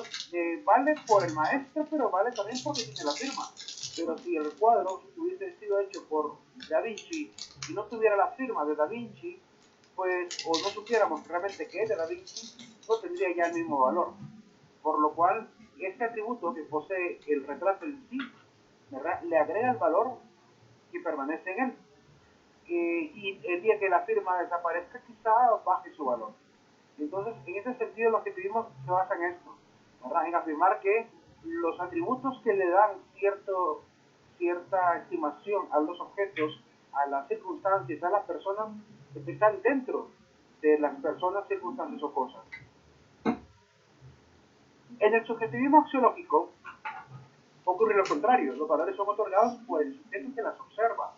vale por el maestro, pero vale también porque tiene la firma. Pero si el cuadro hubiese sido hecho por Da Vinci y no tuviera la firma de Da Vinci, pues, o no supiéramos realmente que es de Da Vinci, no tendría ya el mismo valor. Por lo cual, este atributo que posee el retrato en sí, ¿verdad?, le agrega el valor que permanece en él. Y el día que la firma desaparezca, quizá baje su valor. Entonces, en ese sentido, lo que pedimos se basa en esto, ¿verdad?, en afirmar que los atributos que le dan cierta estimación a los objetos, a las circunstancias, a las personas, están dentro de las personas, circunstancias o cosas. En el subjetivismo axiológico ocurre lo contrario. Los valores son otorgados por el sujeto que las observa.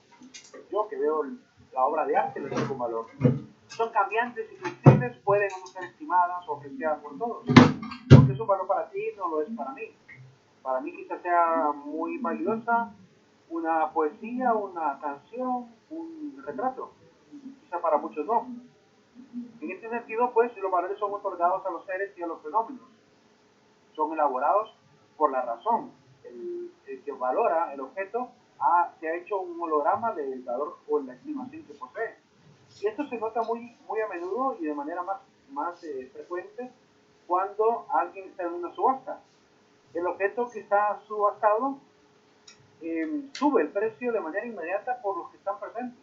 Yo, que veo la obra de arte, le doy un valor. Son cambiantes y flexibles, pueden no ser estimadas o apreciadas por todos. Porque es un valor para ti, no lo es para mí. Para mí quizás sea muy valiosa una poesía, una canción, un retrato. Quizá para muchos no. En este sentido, pues, los valores son otorgados a los seres y a los fenómenos. Son elaborados por la razón. El que valora el objeto se ha hecho un holograma del valor o la estimación que posee. Y esto se nota muy a menudo y de manera más frecuente cuando alguien está en una subasta. El objeto que está subastado sube el precio de manera inmediata por los que están presentes.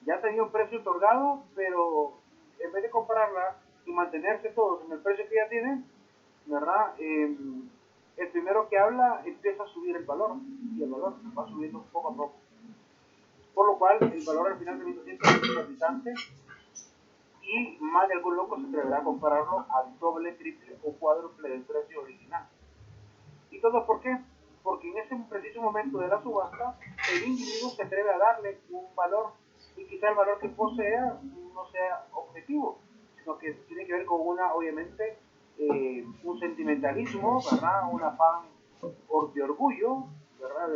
Ya tenía un precio otorgado, pero en vez de comprarla y mantenerse todos en el precio que ya tienen, ¿verdad?, el primero que habla empieza a subir el valor, y el valor va subiendo poco a poco. Por lo cual, el valor al final termina siendo exorbitante, y más de algún loco se atreverá a compararlo al doble, triple o cuádruple del precio original. ¿Y todo por qué? Porque en ese preciso momento de la subasta, el individuo se atreve a darle un valor, y quizá el valor que posea no sea objetivo, sino que tiene que ver con obviamente, un sentimentalismo, ¿verdad?, un afán de orgullo, ¿verdad?,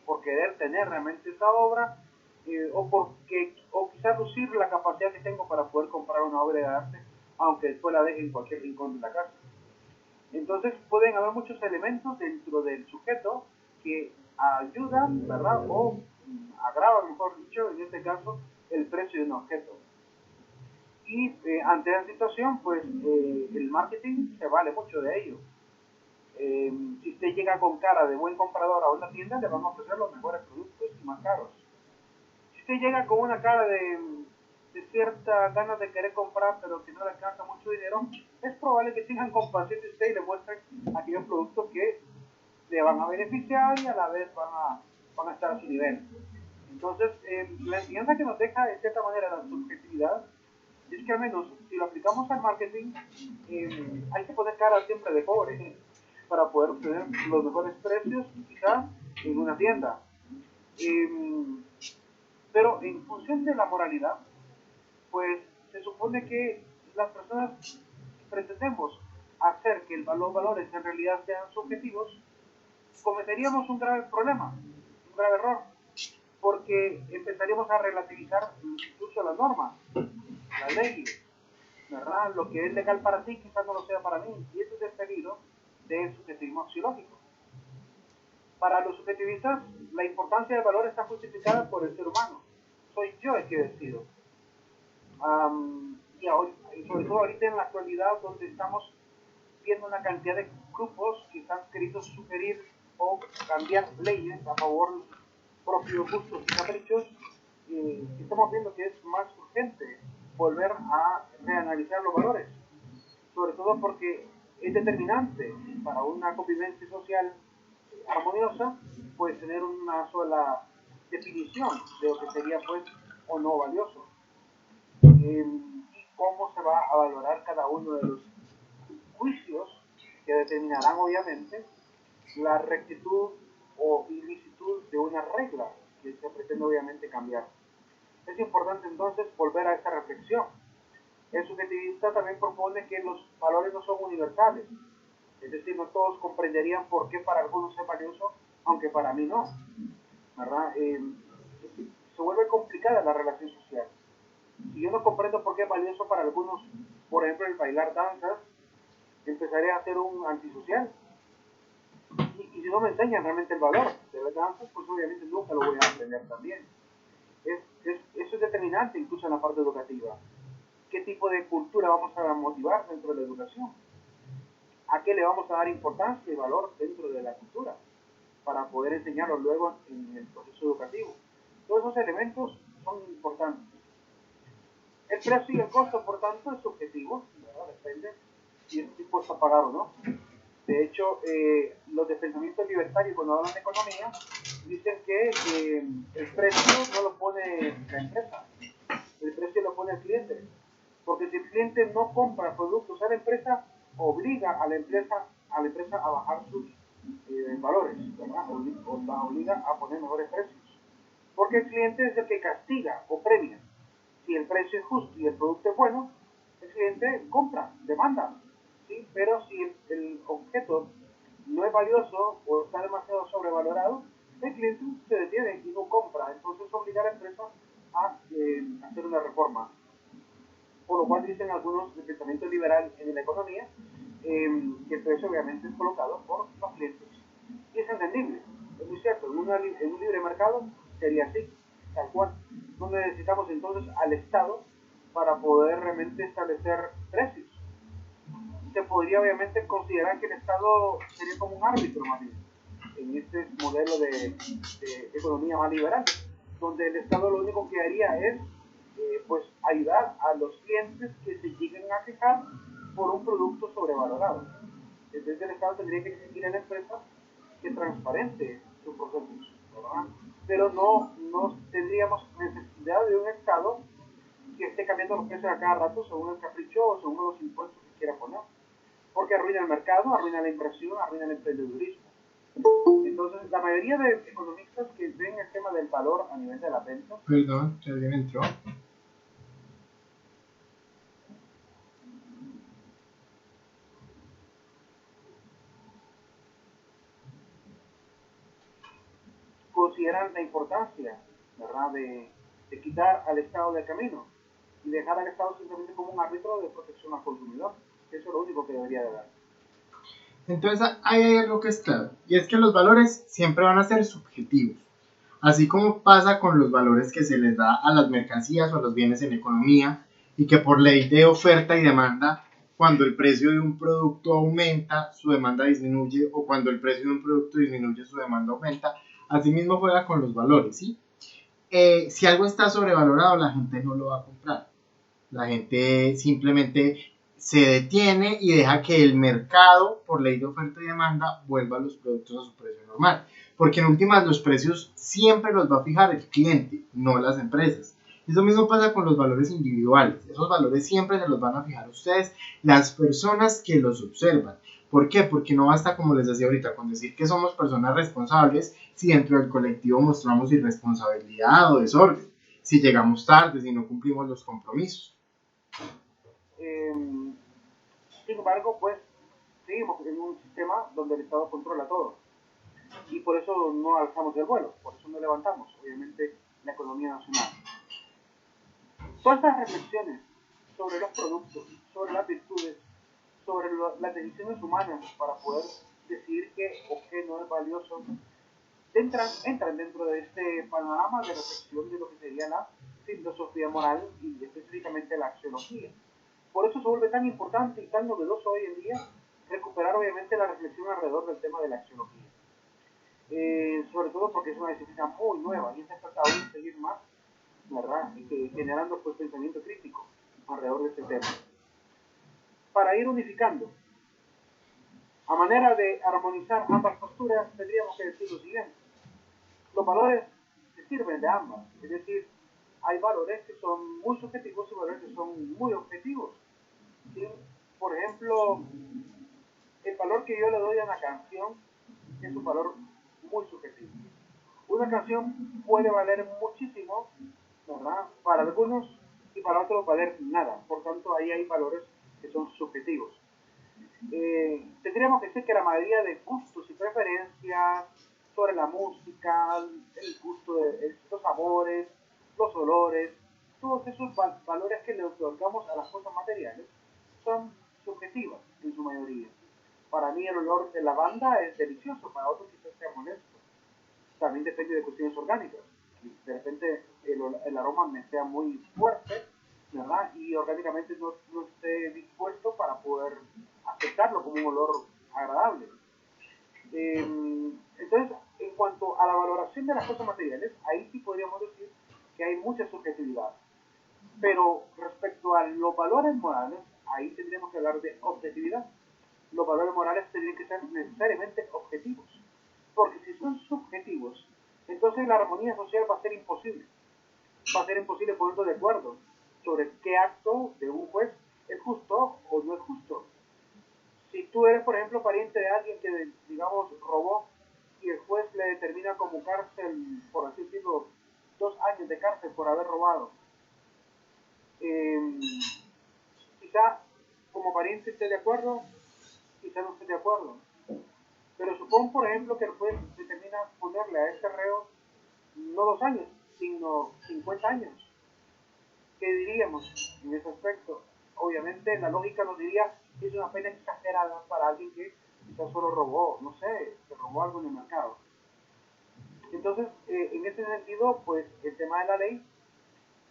por querer tener realmente esa obra, o quizás lucir la capacidad que tengo para poder comprar una obra de arte, aunque después la deje en cualquier rincón de la casa. Entonces pueden haber muchos elementos dentro del sujeto que ayudan, ¿verdad?, o agravan, mejor dicho, en este caso, el precio de un objeto. Y ante la situación, pues el marketing se vale mucho de ello. Si usted llega con cara de buen comprador a una tienda, le vamos a ofrecer los mejores productos y más caros. Si usted llega con una cara de cierta ganas de querer comprar, pero que no le alcanza mucho dinero, es probable que tengan compasión de usted y le muestren aquellos productos que le van a beneficiar y a la vez van a estar a su nivel. Entonces, la enseñanza que nos deja de cierta manera la subjetividad es que al menos si lo aplicamos al marketing, hay que poner cara siempre de pobre para poder obtener los mejores precios, quizás en una tienda. Pero en función de la moralidad, pues se supone que las personas pretendemos hacer que los valores en realidad sean subjetivos, cometeríamos un grave problema, un grave error, porque empezaríamos a relativizar incluso las normas, las leyes. ¿verdad? Lo que es legal para ti quizás no lo sea para mí, y ese es el peligro del subjetivismo axiológico. Para los subjetivistas, la importancia del valor está justificada por el ser humano. Soy yo el que decido. Y sobre todo ahorita en la actualidad, donde estamos viendo una cantidad de grupos que están queriendo sugerir o cambiar leyes a favor de sus propios gustos y caprichos, estamos viendo que es más urgente volver a reanalizar los valores, sobre todo porque es determinante para una convivencia social armoniosa, pues tener una sola definición de lo que sería pues o no valioso, y cómo se va a valorar cada uno de los juicios que determinarán obviamente la rectitud o ilicitud de una regla que se pretende obviamente cambiar. Es importante entonces volver a esta reflexión. El subjetivista también propone que los valores no son universales, es decir, no todos comprenderían por qué para algunos es valioso, aunque para mí no, ¿verdad? Se vuelve complicada la relación social. Si yo no comprendo por qué es valioso para algunos, por ejemplo, el bailar danzas, empezaré a ser un antisocial. Y si no me enseñan realmente el valor de las danzas, pues obviamente nunca lo voy a aprender también. Eso es determinante incluso en la parte educativa. ¿Qué tipo de cultura vamos a motivar dentro de la educación? ¿A qué le vamos a dar importancia y valor dentro de la cultura para poder enseñarlo luego en el proceso educativo? Todos esos elementos son importantes. El precio y el costo, por tanto, es subjetivo, ¿verdad? Depende si es dispuesto a pagar o no. De hecho, los de pensamiento libertario, cuando hablan de economía, dicen que el precio no lo pone la empresa, el precio lo pone el cliente. Porque si el cliente no compra productos a la empresa, obliga a la empresa a bajar sus valores, ¿verdad? O la obliga a poner mejores precios. Porque el cliente es el que castiga o premia. Si el precio es justo y el producto es bueno, el cliente compra, demanda. ¿Sí? Pero si el objeto no es valioso o está demasiado sobrevalorado, el cliente se detiene y no compra. Entonces obliga a la empresa a hacer una reforma. Por lo cual dicen algunos del pensamiento liberal en la economía que el precio obviamente es colocado por los clientes. Y es entendible, es muy cierto, en un libre mercado sería así, tal cual. No necesitamos entonces al Estado para poder realmente establecer precios. Se podría obviamente considerar que el Estado sería como un árbitro más bien, en este modelo de economía más liberal, donde el Estado lo único que haría es pues ayudar a los clientes que se lleguen a quejar por un producto sobrevalorado. Entonces el Estado tendría que exigir a la empresa que transparente sus procesos, ¿verdad? Pero no tendríamos necesidad de un Estado que esté cambiando los precios a cada rato según el capricho o según los impuestos que quiera poner, porque arruina el mercado, arruina la inversión, arruina el emprendedurismo. Entonces, la mayoría de economistas que ven el tema del valor a nivel de la venta... Perdón, si alguien entró. Consideran la importancia, ¿verdad?, de quitar al Estado del camino y dejar al Estado simplemente como un árbitro de protección al consumidor. Eso es lo único que debería de dar. Entonces hay algo que es claro, y es que los valores siempre van a ser subjetivos, así como pasa con los valores que se les da a las mercancías o a los bienes en economía, y que por ley de oferta y demanda, cuando el precio de un producto aumenta, su demanda disminuye, o cuando el precio de un producto disminuye, su demanda aumenta. Asimismo juega con los valores, ¿sí? Si algo está sobrevalorado, la gente no lo va a comprar. La gente simplemente se detiene y deja que el mercado, por ley de oferta y demanda, vuelva los productos a su precio normal. Porque en últimas los precios siempre los va a fijar el cliente, no las empresas. Eso mismo pasa con los valores individuales. Esos valores siempre se los van a fijar ustedes, las personas que los observan. ¿Por qué? Porque no basta, como les decía ahorita, con decir que somos personas responsables si dentro del colectivo mostramos irresponsabilidad o desorden, si llegamos tarde, si no cumplimos los compromisos. Sin embargo, pues seguimos en un sistema donde el Estado controla todo. Y por eso no alzamos el vuelo, por eso no levantamos, obviamente, la economía nacional. Todas estas reflexiones sobre los productos, sobre las virtudes, sobre las decisiones humanas para poder decidir qué o qué no es valioso, entran dentro de este panorama de reflexión de lo que sería la filosofía moral y específicamente la axiología. Por eso se vuelve tan importante y tan novedoso hoy en día recuperar obviamente la reflexión alrededor del tema de la axiología. Sobre todo porque es una disciplina muy nueva y es necesario aún seguir más, ¿verdad? Generando pues pensamiento crítico alrededor de este tema. Para ir unificando, a manera de armonizar ambas posturas, tendríamos que decir lo siguiente. Los valores se sirven de ambas, es decir, hay valores que son muy subjetivos y valores que son muy objetivos. ¿Sí? Por ejemplo, el valor que yo le doy a una canción es un valor muy subjetivo. Una canción puede valer muchísimo, ¿verdad? Para algunos y para otros valer nada. Por tanto, ahí hay valores que son subjetivos. Tendríamos que decir que la mayoría de gustos y preferencias sobre la música, el gusto de los sabores, los olores, todos esos valores que le otorgamos a las cosas materiales son subjetivas en su mayoría. Para mí el olor de lavanda es delicioso, para otros quizás sea molesto. También depende de cuestiones orgánicas. De repente el aroma me sea muy fuerte, ¿verdad? Y orgánicamente no esté dispuesto para poder aceptarlo como un olor agradable. Entonces, en cuanto a la valoración de las cosas materiales, ahí sí podríamos decir que hay mucha subjetividad. Pero respecto a los valores morales, ahí tendríamos que hablar de objetividad. Los valores morales tendrían que ser necesariamente objetivos. Porque si son subjetivos, entonces la armonía social va a ser imposible. Va a ser imposible ponernos de acuerdo sobre qué acto de un juez es justo o no es justo. Si tú eres, por ejemplo, pariente de alguien que, digamos, robó y el juez le determina como cárcel, por así decirlo, 2 años de cárcel por haber robado, quizá como pariente esté de acuerdo, quizá no esté de acuerdo. Pero supón, por ejemplo, que el juez determina ponerle a este reo no 2 años, sino 50 años. ¿Qué diríamos en ese aspecto? Obviamente la lógica nos diría que es una pena exagerada para alguien que quizás solo robó, no sé, que robó algo en el mercado. Entonces, en ese sentido, pues el tema de la ley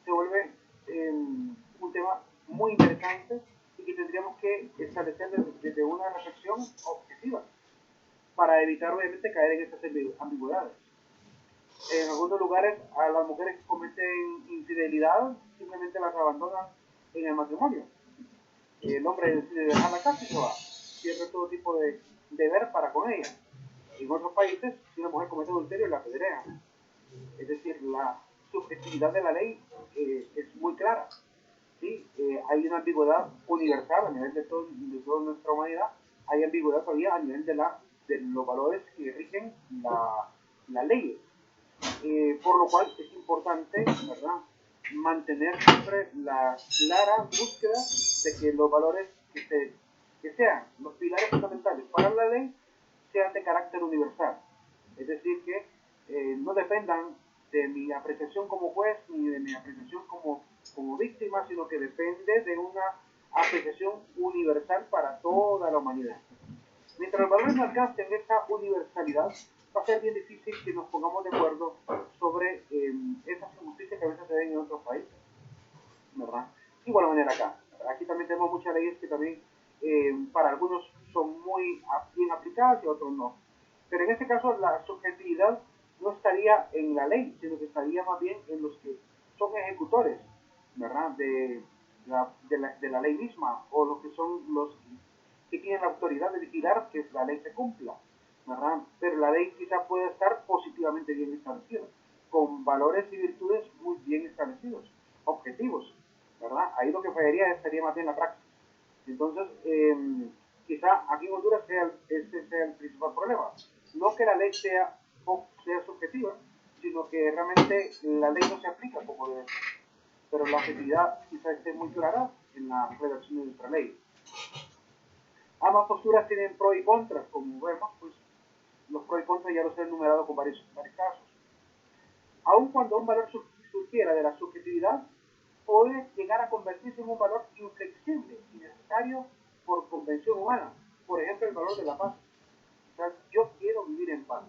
se vuelve un tema muy interesante y que tendríamos que establecer desde una reflexión objetiva para evitar obviamente caer en estas ambigüedades. En algunos lugares a las mujeres que cometen infidelidad simplemente las abandonan en el matrimonio. El hombre decide dejar la casa y se va, pierde todo tipo de deber para con ella. En otros países, si una mujer comete adulterio, la apedrean. Es decir, la subjetividad de la ley es muy clara. ¿Sí? Hay una ambigüedad universal a nivel de toda nuestra humanidad, hay ambigüedad todavía a nivel de los valores que rigen la ley. Por lo cual es importante, ¿verdad?, mantener siempre la clara búsqueda de que los valores que sean los pilares fundamentales para la ley sean de carácter universal. Es decir, que no dependan de mi apreciación como juez ni de mi apreciación como víctima, sino que depende de una apreciación universal para toda la humanidad. Mientras los valores no alcancen esa universalidad, va a ser bien difícil que nos pongamos de acuerdo sobre esas injusticias que a veces se ven en otros países, ¿verdad? Igual manera acá. Aquí también tenemos muchas leyes que también para algunos son muy bien aplicadas y otros no. Pero en este caso la subjetividad no estaría en la ley, sino que estaría más bien en los que son ejecutores, ¿verdad?, de la ley misma, o los que son los que tienen la autoridad de vigilar que la ley se cumpla, ¿verdad? Pero la ley quizá puede estar positivamente bien establecida, con valores y virtudes muy bien establecidos, objetivos, ¿verdad? Ahí lo que fallaría sería más bien la praxis. Entonces, quizá aquí en Honduras este sea el principal problema. No que la ley sea subjetiva, sino que realmente la ley no se aplica como debe ser. Pero la objetividad quizá esté muy clara en la redacción de nuestra ley. Ambas posturas tienen pros y contras, como vemos, pues los pros y contras ya los he enumerado con varios casos. Aun cuando un valor surgiera de la subjetividad, puede llegar a convertirse en un valor inflexible y necesario por convención humana. Por ejemplo, el valor de la paz. O sea, yo quiero vivir en paz.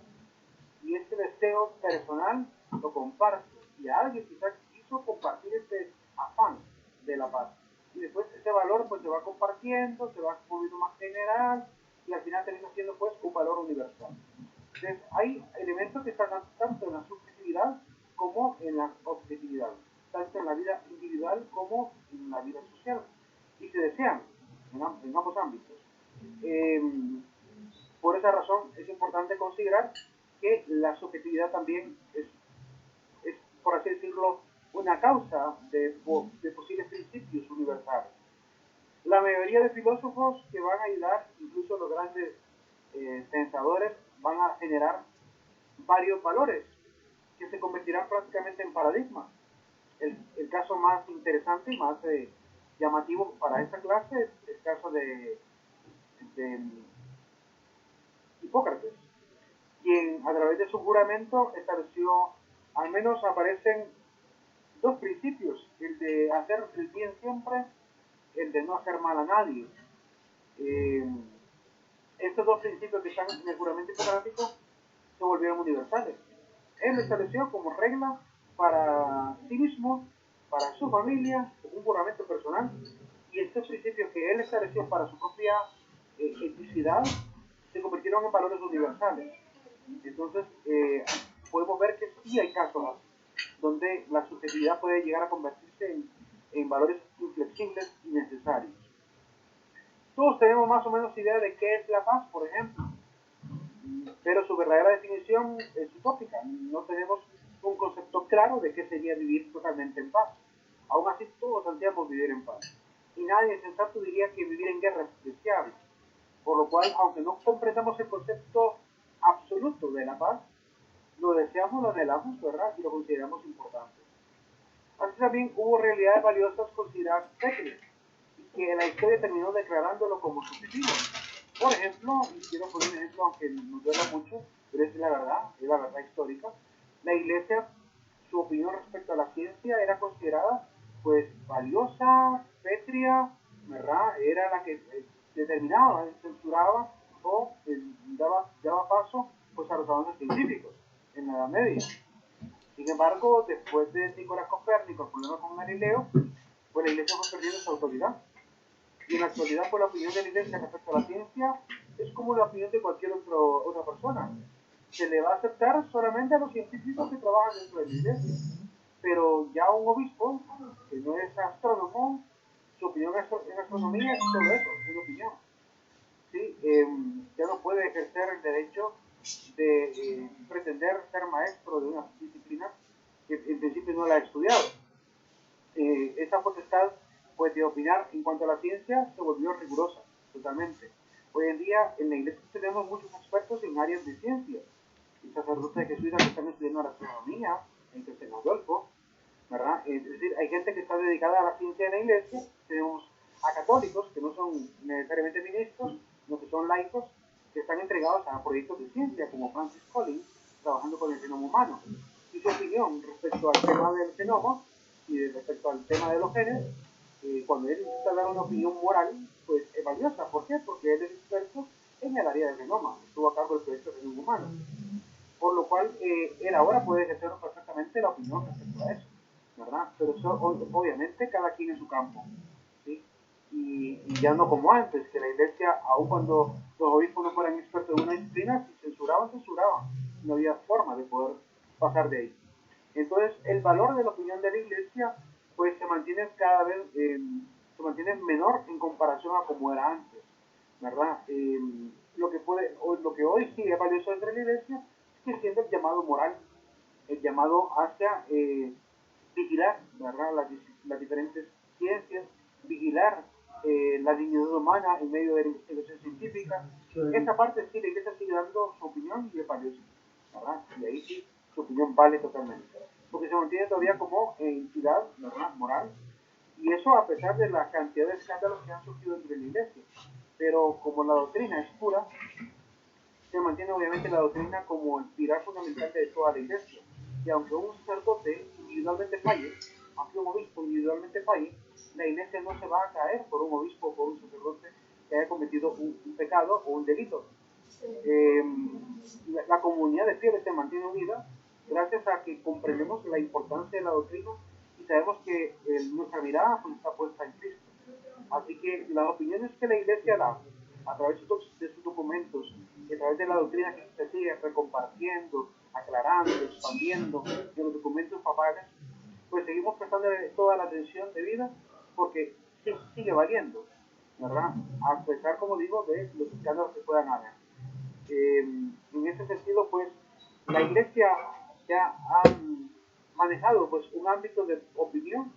Y este deseo personal lo comparto. Y alguien quizás quiso compartir este afán de la paz. Y después ese valor pues se va compartiendo, se va volviendo más general y al final termina siendo pues un valor universal. Entonces hay elementos que están tanto en la subjetividad como en la objetividad, tanto en la vida individual como en la vida social. Y se desean en ambos ámbitos. Por esa razón es importante considerar que la subjetividad también es, por así decirlo, una causa de posibles principios universales. La mayoría de filósofos que van a ayudar, incluso los grandes pensadores, van a generar varios valores que se convertirán prácticamente en paradigmas. El caso más interesante y más llamativo para esta clase es el caso de Hipócrates, quien a través de su juramento estableció, al menos aparecen dos principios, el de hacer el bien siempre, el de no hacer mal a nadie. Estos dos principios que están en el juramento hipocrático se volvieron universales. Él lo estableció como regla para sí mismo, para su familia, como un juramento personal, y estos principios que él estableció para su propia eticidad se convirtieron en valores universales. Entonces, podemos ver que sí hay casos donde la subjetividad puede llegar a convertirse en valores inflexibles y necesarios. Todos tenemos más o menos idea de qué es la paz, por ejemplo, pero su verdadera definición es utópica. No tenemos un concepto claro de qué sería vivir totalmente en paz. Aún así, todos ansiamos vivir en paz. Y nadie sensato diría que vivir en guerra es deseable. Por lo cual, aunque no comprendamos el concepto absoluto de la paz, lo deseamos, lo anhelamos, ¿verdad? Y lo consideramos importante. Así también hubo realidades valiosas consideradas técnicas, y que la historia terminó declarándolo como subjetivo. Por ejemplo, y quiero poner un ejemplo, aunque nos duela mucho, pero es la verdad histórica, la Iglesia, su opinión respecto a la ciencia era considerada, pues, valiosa, pétrea, ¿verdad? Era la que determinaba, censuraba o daba paso, pues, a los avances científicos en la Edad Media. Sin embargo, después de Nicolás Copérnico, el problema con Galileo, pues la Iglesia fue perdiendo su autoridad. Y en la actualidad, pues, la opinión de la Iglesia respecto a la ciencia es como la opinión de cualquier otra persona. Se le va a aceptar solamente a los científicos que trabajan dentro de la Iglesia. Pero ya un obispo, que no es astrónomo, su opinión en astronomía es solo eso, una opinión. ¿Sí? Ya no puede ejercer el derecho de pretender ser maestro de una disciplina que en principio no la ha estudiado. Esa potestad, pues, de opinar en cuanto a la ciencia se volvió rigurosa, totalmente. Hoy en día en la Iglesia tenemos muchos expertos en áreas de ciencia. El sacerdote jesuita que están estudiando la astronomía, en San Adolfo, ¿verdad? Es decir, hay gente que está dedicada a la ciencia en la Iglesia. Tenemos a católicos que no son necesariamente ministros, sino que son laicos, que están entregados a proyectos de ciencia, como Francis Collins, trabajando con el genoma humano. Y su opinión respecto al tema del genoma y respecto al tema de los genes, cuando él necesita dar una opinión moral, pues es valiosa. ¿Por qué? Porque él es experto en el área del genoma, estuvo a cargo del proyecto del genoma humano. Por lo cual, él ahora puede ejercer perfectamente la opinión respecto a eso, ¿verdad? Pero eso, obviamente, cada quien en su campo, ¿sí? Y ya no como antes, que la Iglesia, aun cuando los obispos no fueran expertos en una disciplina, si censuraban, no había forma de poder pasar de ahí. Entonces, el valor de la opinión de la Iglesia, pues, se mantiene cada vez, se mantiene menor en comparación a como era antes, ¿verdad? Lo que hoy sí es valioso entre la Iglesia es siendo el llamado moral, el llamado hacia vigilar, ¿verdad? Las diferentes ciencias, vigilar la dignidad humana en medio de la investigación científica. Esta parte sí, la Iglesia sigue dando su opinión y es valiosa, ¿verdad? Y ahí sí, su opinión vale totalmente, porque se mantiene todavía como entidad, ¿verdad?, moral, y eso a pesar de la cantidad de escándalos que han surgido entre la Iglesia. Pero como la doctrina es pura, se mantiene obviamente la doctrina como el pilar fundamental de toda la Iglesia. Y aunque un sacerdote individualmente falle, aunque un obispo individualmente falle, la iglesia no se va a caer por un obispo o por un sacerdote que haya cometido un pecado o un delito. La comunidad de fieles se mantiene unida gracias a que comprendemos la importancia de la doctrina y sabemos que nuestra mirada pues, está puesta en Cristo. Así que las opiniones que la iglesia da a través de sus documentos y a través de la doctrina que se sigue recompartiendo, aclarando, expandiendo en los documentos papales, pues seguimos prestando toda la atención debida porque sigue valiendo, ¿verdad? A pesar, como digo, de los escándalos que puedan haber. En ese sentido, pues, la iglesia ya ha manejado pues, un ámbito de opinión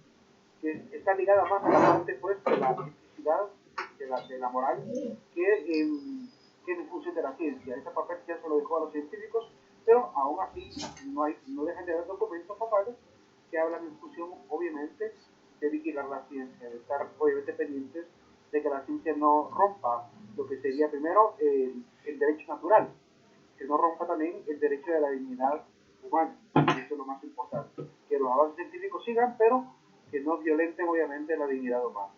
que está ligada más a la parte pues, de la eticidad, de la moral, que en función de la ciencia. Ese papel ya se lo dejó a los científicos, pero aún así no dejan de haber documentos papales que hablan en función, obviamente, de vigilar la ciencia, de estar obviamente pendientes de que la ciencia no rompa lo que sería primero el derecho natural, que no rompa también el derecho de la dignidad humana. Eso es lo más importante, que los avances científicos sigan, pero que no violenten obviamente la dignidad humana.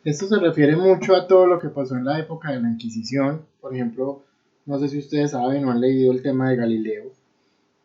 Esto se refiere mucho a todo lo que pasó en la época de la Inquisición. Por ejemplo, no sé si ustedes saben o han leído el tema de Galileo,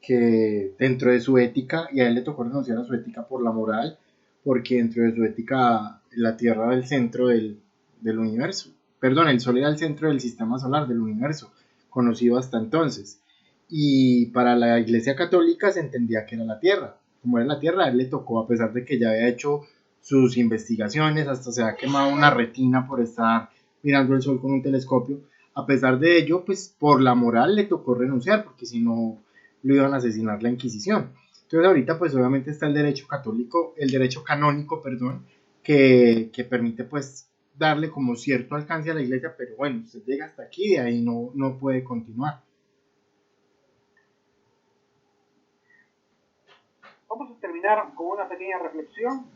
que dentro de su ética, y a él le tocó renunciar a su ética por la moral, porque dentro de su ética la Tierra era el centro del universo. Perdón, el Sol era el centro del sistema solar, del universo, conocido hasta entonces. Y para la Iglesia Católica se entendía que era la Tierra. Como era la Tierra, a él le tocó, a pesar de que ya había hecho sus investigaciones, hasta se ha quemado una retina por estar mirando el Sol con un telescopio. A pesar de ello, pues por la moral le tocó renunciar, porque si no lo iban a asesinar la Inquisición. Entonces ahorita pues obviamente está el derecho católico, el derecho canónico, perdón, que permite pues darle como cierto alcance a la iglesia, pero bueno, usted llega hasta aquí, de ahí no puede continuar. Vamos a terminar con una pequeña reflexión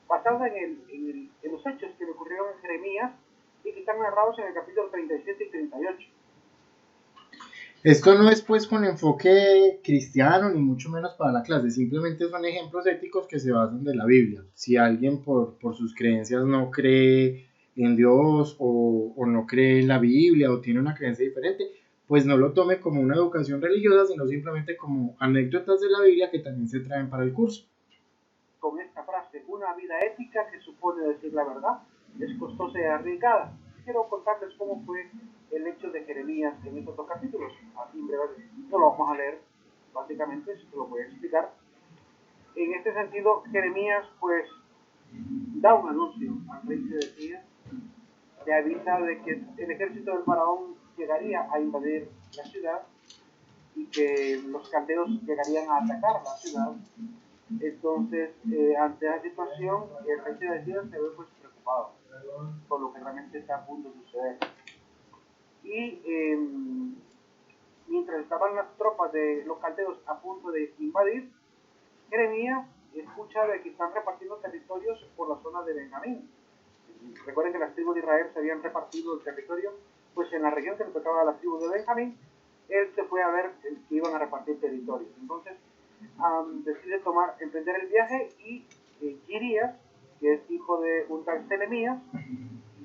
basada en los hechos que le ocurrieron en Jeremías y que están narrados en el capítulo 37 y 38. Esto no es pues con enfoque cristiano ni mucho menos para la clase, simplemente son ejemplos éticos que se basan de la Biblia. Si alguien por sus creencias no cree en Dios o no cree en la Biblia o tiene una creencia diferente, pues no lo tome como una educación religiosa, sino simplemente como anécdotas de la Biblia que también se traen para el curso. Con esta frase, una vida ética que supone decir la verdad, es costosa y arriesgada. Quiero contarles cómo fue el hecho de Jeremías en estos dos capítulos. Así en breve, no lo vamos a leer, básicamente, se lo voy a explicar. En este sentido, Jeremías pues da un anuncio al rey Sedequías, le avisa de que el ejército del faraón llegaría a invadir la ciudad y que los caldeos llegarían a atacar la ciudad. Entonces, ante la situación, el rey Sedequías se ve pues preocupado por lo que realmente está a punto de suceder. Y mientras estaban las tropas de los caldeos a punto de invadir, Jeremías escucha de que están repartiendo territorios por la zona de Benjamín. Recuerden que las tribus de Israel se habían repartido el territorio, pues en la región que le tocaba a las tribus de Benjamín, él se fue a ver que iban a repartir territorios. Entonces decide emprender el viaje y Girías, que es hijo de un tal Selemías,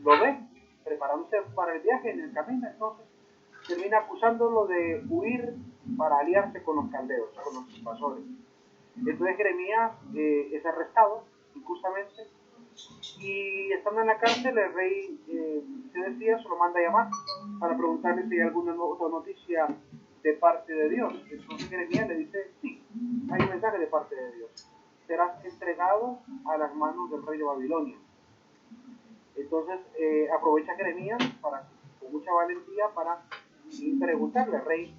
lo ve preparándose para el viaje en el camino. Entonces termina acusándolo de huir para aliarse con los caldeos, con los invasores. Entonces Jeremías es arrestado injustamente y estando en la cárcel el rey Sedequías lo manda a llamar para preguntarle si hay alguna otra noticia de parte de Dios. Entonces Jeremías le dice, sí, hay un mensaje de parte de Dios. Serás entregado a las manos del rey de Babilonia. Entonces aprovecha Jeremías con mucha valentía para preguntarle al rey,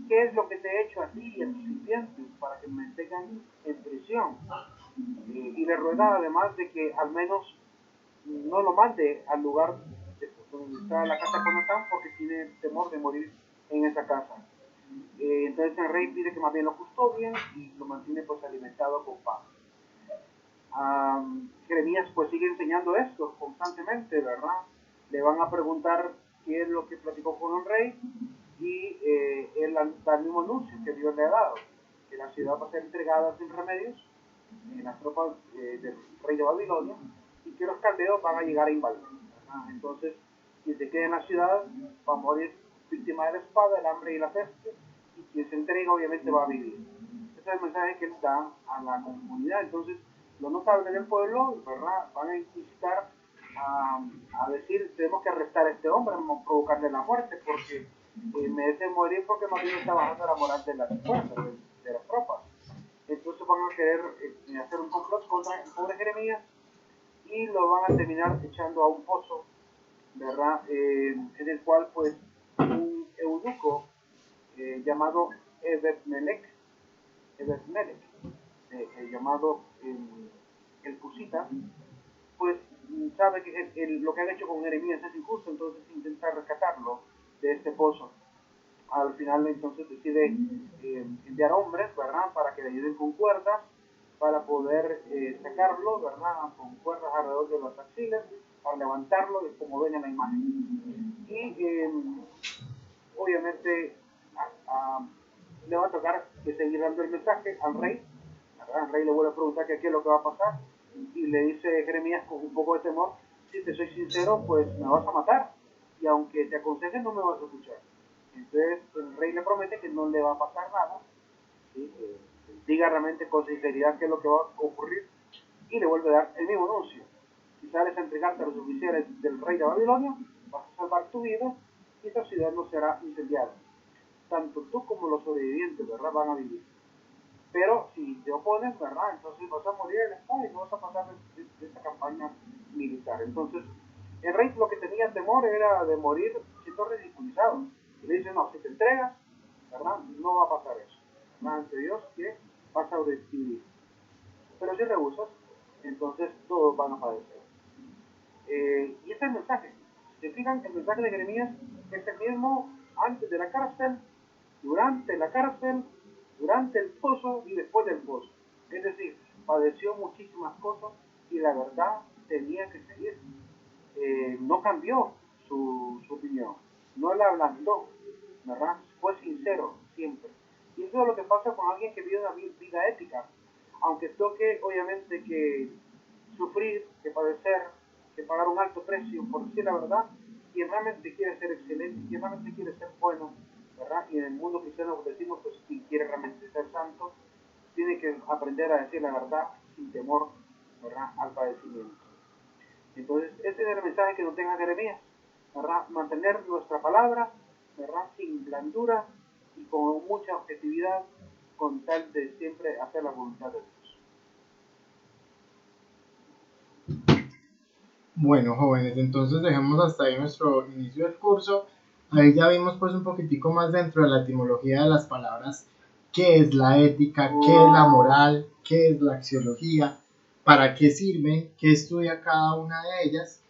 ¿qué es lo que te he hecho a ti y a tus sirvientes para que me tengan en prisión? Y le ruega además de que al menos no lo mande al lugar donde está la casa con Natán, porque tiene temor de morir en esa casa. Entonces el rey pide que más bien lo custodien y lo mantiene pues alimentado con pan. Jeremías pues sigue enseñando esto constantemente, ¿verdad? Le van a preguntar qué es lo que platicó con el rey y él da el mismo anuncio que Dios le ha dado, que la ciudad va a ser entregada sin remedios las tropas del rey de Babilonia, y que los caldeos van a llegar a invadir. Entonces, quien se quede en la ciudad va a morir víctima de la espada, el hambre y la peste, y quien se entrega obviamente va a vivir. Ese es el mensaje que él da a la comunidad. Entonces, los notables del pueblo, ¿verdad?, van a incitar a decir, tenemos que arrestar a este hombre, vamos a provocarle la muerte, porque merece morir porque más bien está bajando la moral de las fuerzas, de las tropas. Entonces van a querer hacer un complot contra el pobre Jeremías y lo van a terminar echando a un pozo, ¿verdad? En el cual pues un eunuco llamado Ebed-Melech, llamado el Cusita, pues sabe que lo que han hecho con Jeremías es injusto, entonces intenta rescatarlo de este pozo. Al final entonces decide enviar hombres, ¿verdad?, para que le ayuden con cuerdas para poder sacarlo, ¿verdad?, con cuerdas alrededor de las axilas para levantarlo, como ven en la imagen. Y obviamente le va a tocar que seguir dando el mensaje al rey, ¿verdad? El rey le vuelve a preguntar qué es lo que va a pasar y le dice Jeremías con un poco de temor, si te soy sincero, pues me vas a matar y aunque te aconsejes no me vas a escuchar. Entonces el rey le promete que no le va a pasar nada, ¿sí? Diga realmente con sinceridad qué es lo que va a ocurrir y le vuelve a dar el mismo anuncio. Si sales a entregarte a los oficiales del rey de Babilonia, vas a salvar tu vida y esta ciudad no será incendiada. Tanto tú como los sobrevivientes, ¿verdad?, van a vivir. Pero si te opones, ¿verdad?, entonces vas a morir en la espada y no vas a pasar de esta campaña militar. Entonces, el rey lo que tenía temor era de morir siendo ridiculizado. Y le dice, no, si te entregas, ¿verdad?, no va a pasar eso, ¿verdad?, ante Dios que vas a sobrevivir. Pero si rehusas, entonces todos van a padecer. Y este es el mensaje. Si se fijan, el mensaje de Jeremías es el mismo antes de la cárcel, durante la cárcel, durante el pozo y después del pozo. Es decir, padeció muchísimas cosas y la verdad tenía que seguir. No cambió su opinión, no la ablandó, ¿verdad? Fue sincero siempre. Y eso es lo que pasa con alguien que vive una vida ética. Aunque toque, obviamente, que sufrir, que padecer, que pagar un alto precio por decir la verdad, quien realmente quiere ser excelente, quien realmente quiere ser bueno, ¿verdad? Y en el mundo cristiano decimos, pues, quien quiere realmente ser santo, tiene que aprender a decir la verdad sin temor, ¿verdad?, al padecimiento. Entonces, ese es el mensaje que nos tenga Jeremías, ¿verdad? Mantener nuestra palabra, ¿verdad?, sin blandura y con mucha objetividad, con tal de siempre hacer la voluntad de Dios. Bueno, jóvenes, entonces dejemos hasta ahí nuestro inicio del curso. Ahí ya vimos pues un poquitico más dentro de la etimología de las palabras, qué es la ética, qué es la moral, qué es la axiología, para qué sirve, qué estudia cada una de ellas.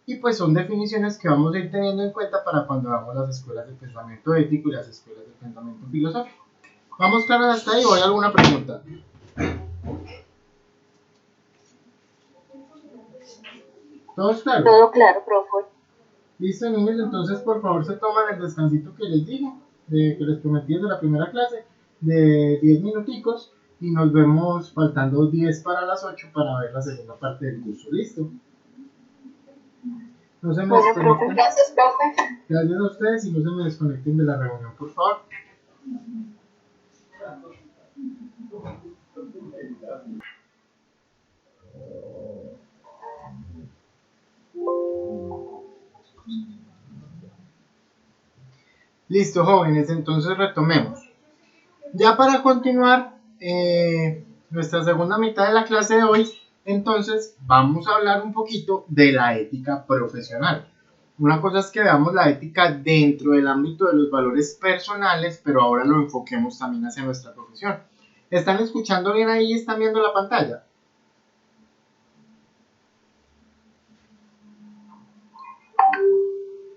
Y pues son definiciones que vamos a ir teniendo en cuenta para cuando hagamos las escuelas de pensamiento ético y las escuelas de pensamiento filosófico. ¿Vamos claros hasta ahí o hay alguna pregunta? ¿Todos claros? Todo claro, profe. Listo, niños, entonces por favor se toman el descansito que les dije, que les prometí desde la primera clase, de 10 minuticos, y nos vemos faltando 10 para las 8 para ver la segunda parte del curso. ¿Listo? No se me Bueno, profe, desconecten. gracias, profe. Gracias a ustedes y no se me desconecten de la reunión, por favor. Listo, jóvenes, entonces retomemos. Ya para continuar nuestra segunda mitad de la clase de hoy, entonces vamos a hablar un poquito de la ética profesional. Una cosa es que veamos la ética dentro del ámbito de los valores personales, pero ahora lo enfoquemos también hacia nuestra profesión. ¿Están escuchando bien ahí y están viendo la pantalla?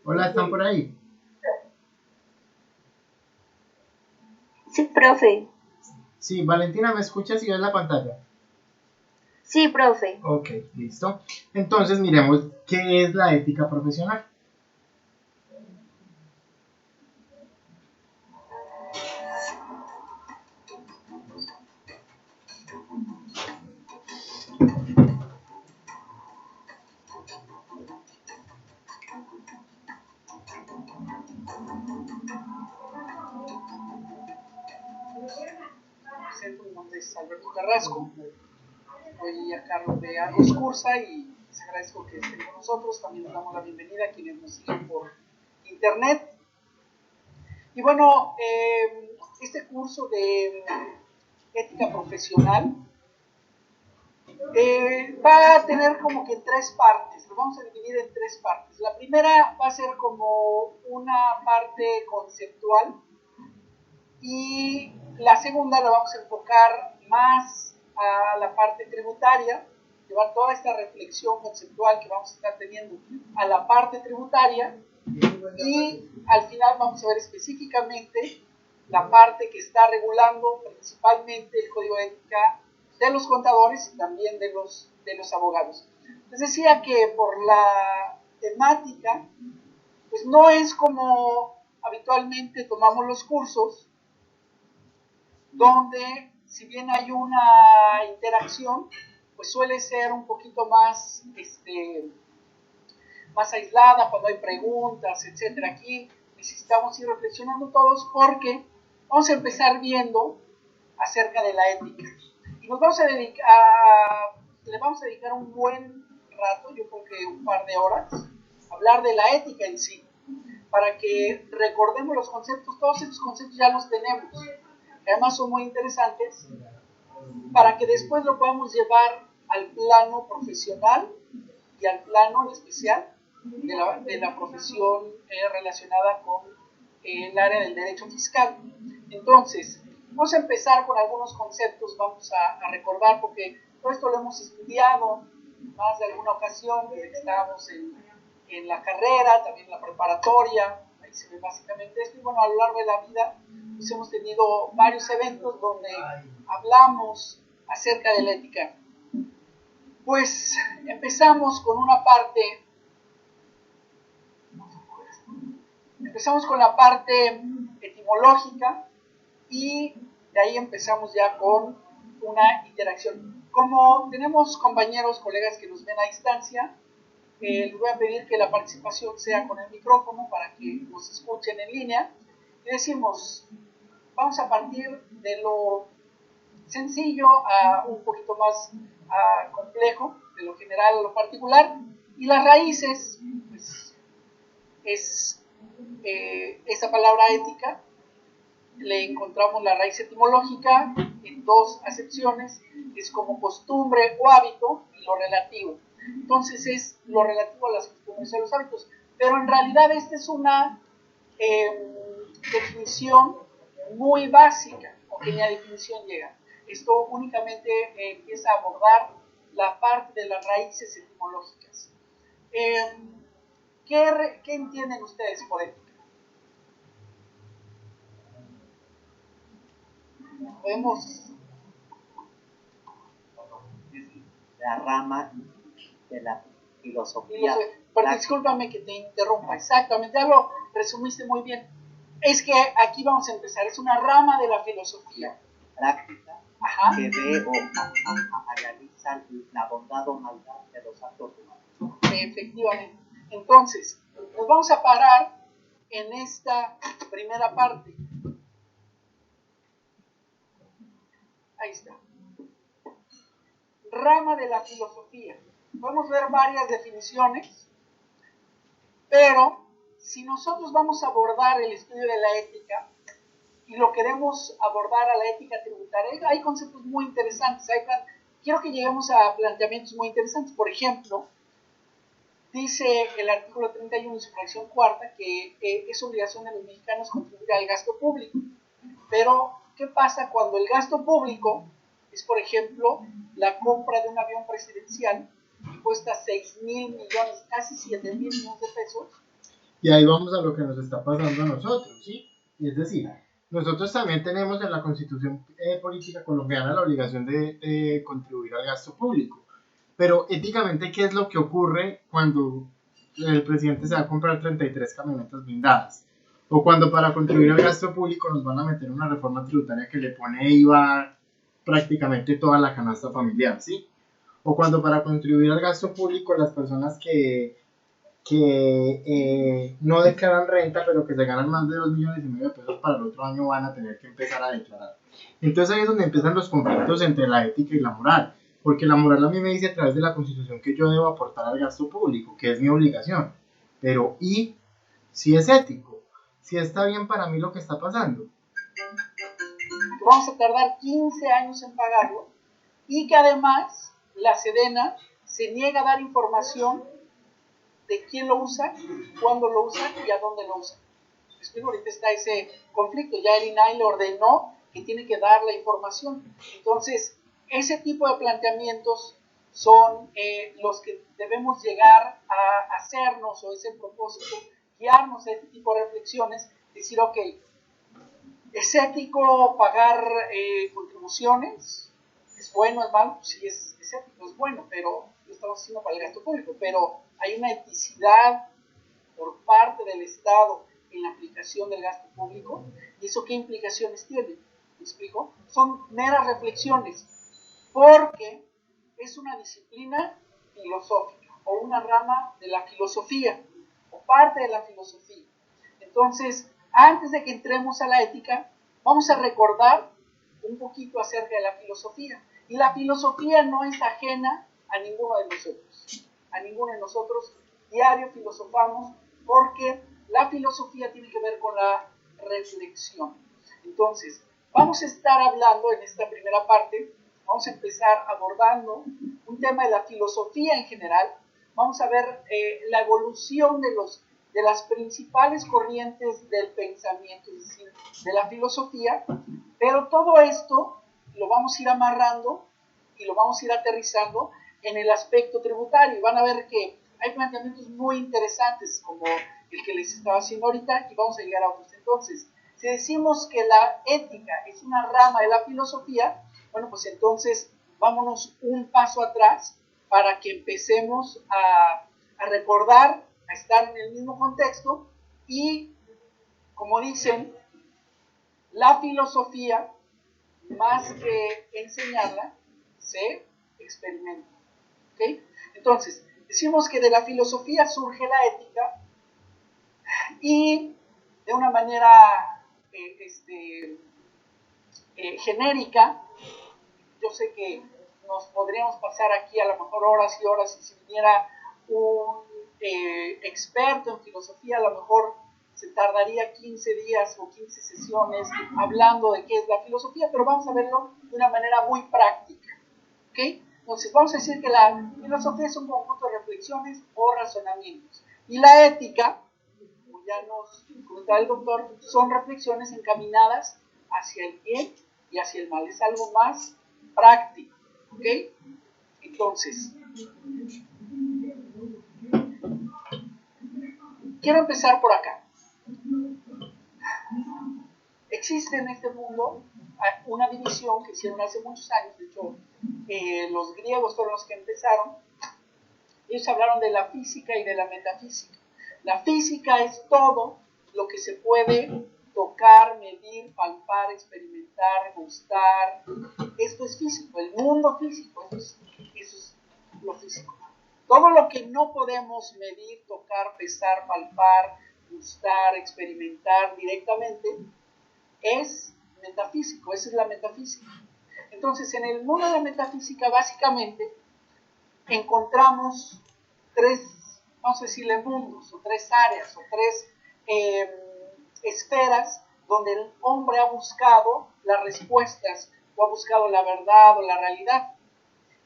Hola, ¿están por ahí? Sí, profe. Sí, Valentina, ¿me escuchas y ves la pantalla? Sí, profe. Ok, listo. Entonces miremos qué es la ética profesional. agradezco. Soy a cargo de Argos Cursa y les agradezco que estén con nosotros. También les damos la bienvenida a quienes nos siguen por internet. Y bueno, este curso de ética profesional va a tener como que 3 partes, lo vamos a dividir en 3 partes. La primera va a ser como una parte conceptual y la segunda la vamos a enfocar más a la parte tributaria, llevar toda esta reflexión conceptual que vamos a estar teniendo a la parte tributaria y al final vamos a ver específicamente la parte que está regulando principalmente el código de ética de los contadores y también de los abogados. Les decía que por la temática, pues no es como habitualmente tomamos los cursos, donde si bien hay una interacción, pues suele ser un poquito más, más aislada cuando hay preguntas, etcétera. Aquí necesitamos ir reflexionando todos porque vamos a empezar viendo acerca de la ética. Y nos vamos a le vamos a dedicar un buen rato, yo creo que un par de horas, a hablar de la ética en sí, para que recordemos los conceptos. Todos estos conceptos ya los tenemos, que además son muy interesantes, para que después lo podamos llevar al plano profesional y al plano en especial de la profesión relacionada con el área del derecho fiscal. Entonces, vamos a empezar con algunos conceptos, vamos a recordar, porque todo esto lo hemos estudiado más de alguna ocasión, desde que estábamos en la carrera, también en la preparatoria, ahí se ve básicamente esto, y bueno, a lo largo de la vida pues hemos tenido varios eventos donde hablamos acerca de la ética. Pues empezamos con una parte, empezamos con la parte etimológica y de ahí empezamos ya con una interacción. Como tenemos compañeros, colegas que nos ven a distancia, les voy a pedir que la participación sea con el micrófono para que nos escuchen en línea. Y decimos, vamos a partir de lo sencillo a un poquito más complejo, de lo general a lo particular. Y las raíces, pues, es esa palabra ética. Le encontramos la raíz etimológica en 2 acepciones, es como costumbre o hábito y lo relativo. Entonces es lo relativo a las costumbres y a los hábitos, pero en realidad esta es una definición muy básica, aunque ni a definición llega. Esto únicamente empieza a abordar la parte de las raíces etimológicas. ¿Qué entienden ustedes por ética? Podemos... La rama de la filosofía. Pero discúlpame que te interrumpa, exactamente, ya lo resumiste muy bien. Es que aquí vamos a empezar, es una rama de la filosofía. Práctica. Ajá. Que ve o analiza la bondad o maldad de los actos humanos. Efectivamente. Entonces, nos vamos a parar en esta primera parte. Ahí está. Rama de la filosofía. Podemos ver varias definiciones, pero si nosotros vamos a abordar el estudio de la ética y lo queremos abordar a la ética tributaria, hay conceptos muy interesantes. Quiero que lleguemos a planteamientos muy interesantes. Por ejemplo, dice el artículo 31 en su fracción cuarta que es obligación de los mexicanos contribuir al gasto público. Pero, ¿qué pasa cuando el gasto público es, por ejemplo, la compra de un avión presidencial que cuesta 6,000 millones, casi 7,000 millones de pesos? Y ahí vamos a lo que nos está pasando a nosotros, ¿sí? Es decir, nosotros también tenemos en la Constitución Política Colombiana la obligación de contribuir al gasto público. Pero éticamente, ¿qué es lo que ocurre cuando el presidente se va a comprar 33 camionetas blindadas? O cuando para contribuir al gasto público nos van a meter una reforma tributaria que le pone IVA prácticamente toda la canasta familiar, ¿sí? O cuando para contribuir al gasto público las personas que que no declaran renta, pero que se ganan más de 2,5 millones de pesos para el otro año van a tener que empezar a declarar. Entonces ahí es donde empiezan los conflictos entre la ética y la moral, porque la moral a mí me dice a través de la Constitución que yo debo aportar al gasto público, que es mi obligación, pero ¿y si es ético? ¿Si está bien para mí lo que está pasando? Vamos a tardar 15 años en pagarlo y que además la Sedena se niega a dar información de quién lo usa, cuándo lo usa y a dónde lo usa. Explico, ahorita está ese conflicto, ya el INAI le ordenó que tiene que dar la información. Entonces, ese tipo de planteamientos son los que debemos llegar a hacernos, o es el propósito, guiarnos a este tipo de reflexiones, decir, ok, ¿es ético pagar contribuciones? ¿Es bueno, es malo? Pues sí, es ético, es bueno, pero lo estamos haciendo para el gasto público, pero hay una eticidad por parte del Estado en la aplicación del gasto público. ¿Y eso qué implicaciones tiene? ¿Me explico? Son meras reflexiones, porque es una disciplina filosófica o una rama de la filosofía o parte de la filosofía. Entonces, antes de que entremos a la ética, vamos a recordar un poquito acerca de la filosofía. Y la filosofía no es ajena a ninguno de nosotros. A ninguno de nosotros diario filosofamos, porque la filosofía tiene que ver con la reflexión. Entonces, vamos a estar hablando en esta primera parte, vamos a empezar abordando un tema de la filosofía en general. Vamos a ver la evolución de las principales corrientes del pensamiento, es decir, de la filosofía, pero todo esto lo vamos a ir amarrando y lo vamos a ir aterrizando en el aspecto tributario. Y van a ver que hay planteamientos muy interesantes como el que les estaba haciendo ahorita, y vamos a llegar a otros. Entonces, si decimos que la ética es una rama de la filosofía, bueno, pues entonces vámonos un paso atrás para que empecemos a recordar, a estar en el mismo contexto, y, como dicen, la filosofía, más que enseñarla, se experimenta. ¿Okay? Entonces, decimos que de la filosofía surge la ética, y de una manera genérica, yo sé que nos podríamos pasar aquí a lo mejor horas y horas, y si viniera un experto en filosofía, a lo mejor se tardaría 15 días o 15 sesiones hablando de qué es la filosofía, pero vamos a verlo de una manera muy práctica. ¿Okay? Entonces, vamos a decir que la filosofía es un conjunto de reflexiones o razonamientos, y la ética, como ya nos comentaba el doctor, son reflexiones encaminadas hacia el bien y hacia el mal. Es algo más práctico. ¿Ok? Entonces, quiero empezar por acá. Existe en este mundo una división que hicieron hace muchos años. De hecho, los griegos fueron los que empezaron. Ellos hablaron de la física y de la metafísica. La física es todo lo que se puede tocar, medir, palpar, experimentar, gustar. Esto es físico, el mundo físico, eso es lo físico. Todo lo que no podemos medir, tocar, pesar, palpar, gustar, experimentar directamente es metafísico, esa es la metafísica. Entonces, en el mundo de la metafísica, básicamente, encontramos tres, vamos a decirle mundos, o tres áreas, o tres esferas donde el hombre ha buscado las respuestas, o ha buscado la verdad o la realidad.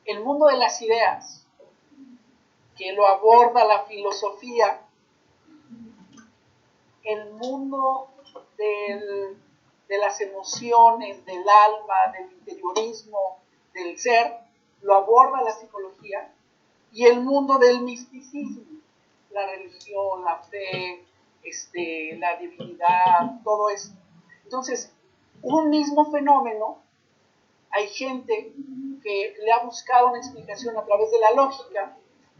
El mundo de las ideas, que lo aborda la filosofía. El mundo de las emociones, del alma, del interiorismo, del ser, lo aborda la psicología. Y el mundo del misticismo, la religión, la fe, la divinidad, todo eso. Entonces, un mismo fenómeno, hay gente que le ha buscado una explicación a través de la lógica,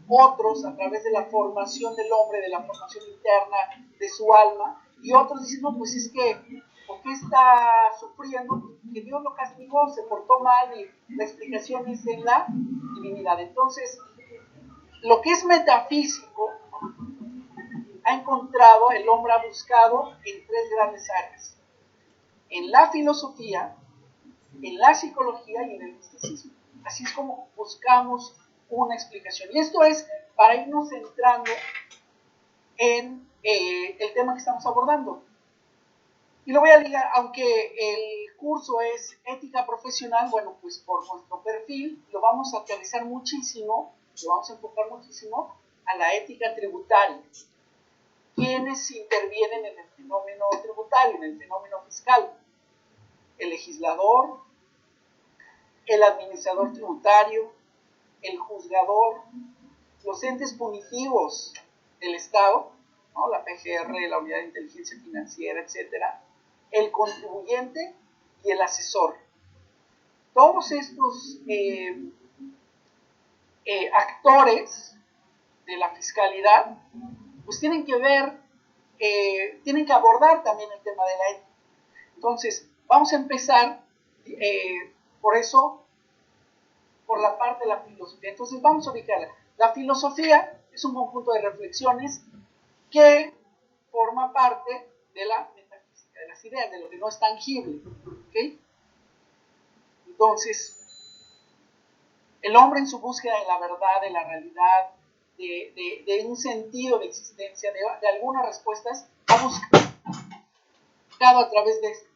otros a través de la formación del hombre, de la formación interna de su alma, y otros dicen, no, pues es que, ¿por qué está sufriendo? Que Dios lo castigó, se portó mal, y la explicación es en la divinidad. Entonces, lo que es metafísico ha encontrado, el hombre ha buscado en tres grandes áreas: en la filosofía, en la psicología y en el misticismo. Así es como buscamos una explicación. Y esto es para irnos centrando en el tema que estamos abordando. Y lo voy a ligar, aunque el curso es ética profesional, bueno, pues por nuestro perfil lo vamos a aterrizar muchísimo, lo vamos a enfocar muchísimo a la ética tributaria. ¿Quiénes intervienen en el fenómeno tributario, en el fenómeno fiscal? El legislador, el administrador tributario, el juzgador, los entes punitivos del Estado, ¿no? La PGR, la Unidad de Inteligencia Financiera, etcétera, el contribuyente y el asesor. Todos estos actores de la fiscalidad, pues tienen que ver, tienen que abordar también el tema de la ética. Entonces, vamos a empezar, por eso, por la parte de la filosofía. Entonces, vamos a ubicarla. La filosofía es un conjunto de reflexiones que forma parte de la metafísica, de las ideas, de lo que no es tangible. ¿Okay? Entonces, el hombre en su búsqueda de la verdad, de la realidad, de un sentido de existencia, de algunas respuestas, ha buscado a través de esto,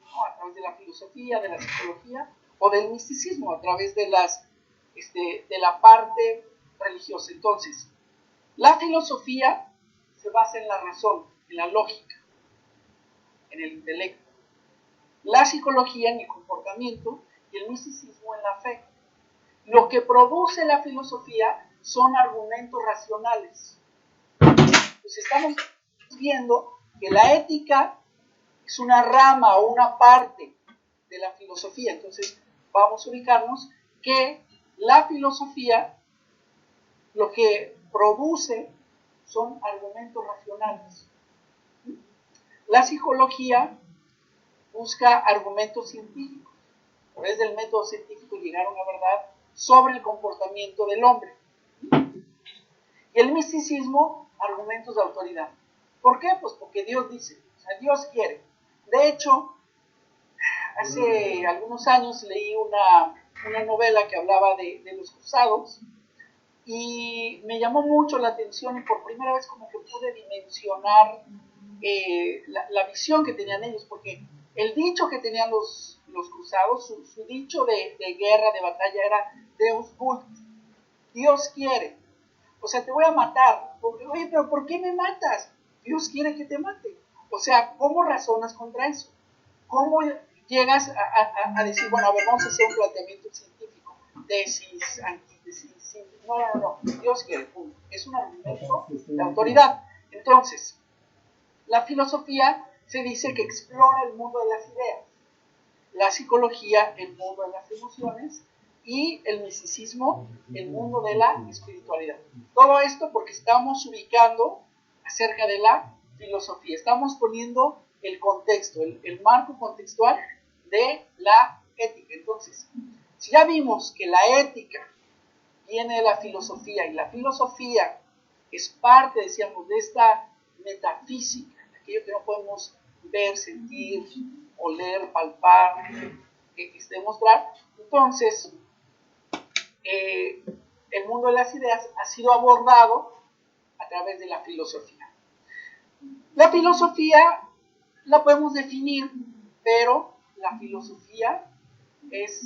¿no? A través de la filosofía, de la psicología o del misticismo, a través de la parte religiosa. Entonces, la filosofía se basa en la razón, en la lógica, en el intelecto. La psicología en el comportamiento y el misticismo en la fe. Lo que produce la filosofía son argumentos racionales. Pues estamos viendo que la ética es una rama o una parte de la filosofía. Entonces vamos a ubicarnos que la filosofía lo que produce son argumentos racionales. La psicología busca argumentos científicos. A través del método científico llegar a una verdad sobre el comportamiento del hombre. Y el misticismo, argumentos de autoridad. ¿Por qué? Pues porque Dios dice, o sea, Dios quiere. De hecho, hace algunos años leí una novela que hablaba de los cruzados y me llamó mucho la atención y por primera vez como que pude dimensionar la visión que tenían ellos, porque el dicho que tenían los cruzados, su dicho de guerra, de batalla era Deus vult, Dios quiere. O sea, te voy a matar. Oye, pero ¿por qué me matas? Dios quiere que te mate. O sea, ¿cómo razonas contra eso? ¿Cómo llegas a decir, bueno, a ver, vamos a hacer un planteamiento científico? Tesis, antítesis, sí. No. Dios quiere, punto. Es un argumento de autoridad. Entonces, la filosofía se dice que explora el mundo de las ideas. La psicología, el mundo de las emociones, y el misticismo, el mundo de la espiritualidad. Todo esto porque estamos ubicando acerca de la filosofía. Estamos poniendo el contexto, el marco contextual de la ética. Entonces, si ya vimos que la ética viene de la filosofía y la filosofía es parte, decíamos, de esta metafísica, aquello que no podemos ver, sentir, oler, palpar, demostrar, entonces el mundo de las ideas ha sido abordado a través de la filosofía. La filosofía la podemos definir, pero la filosofía es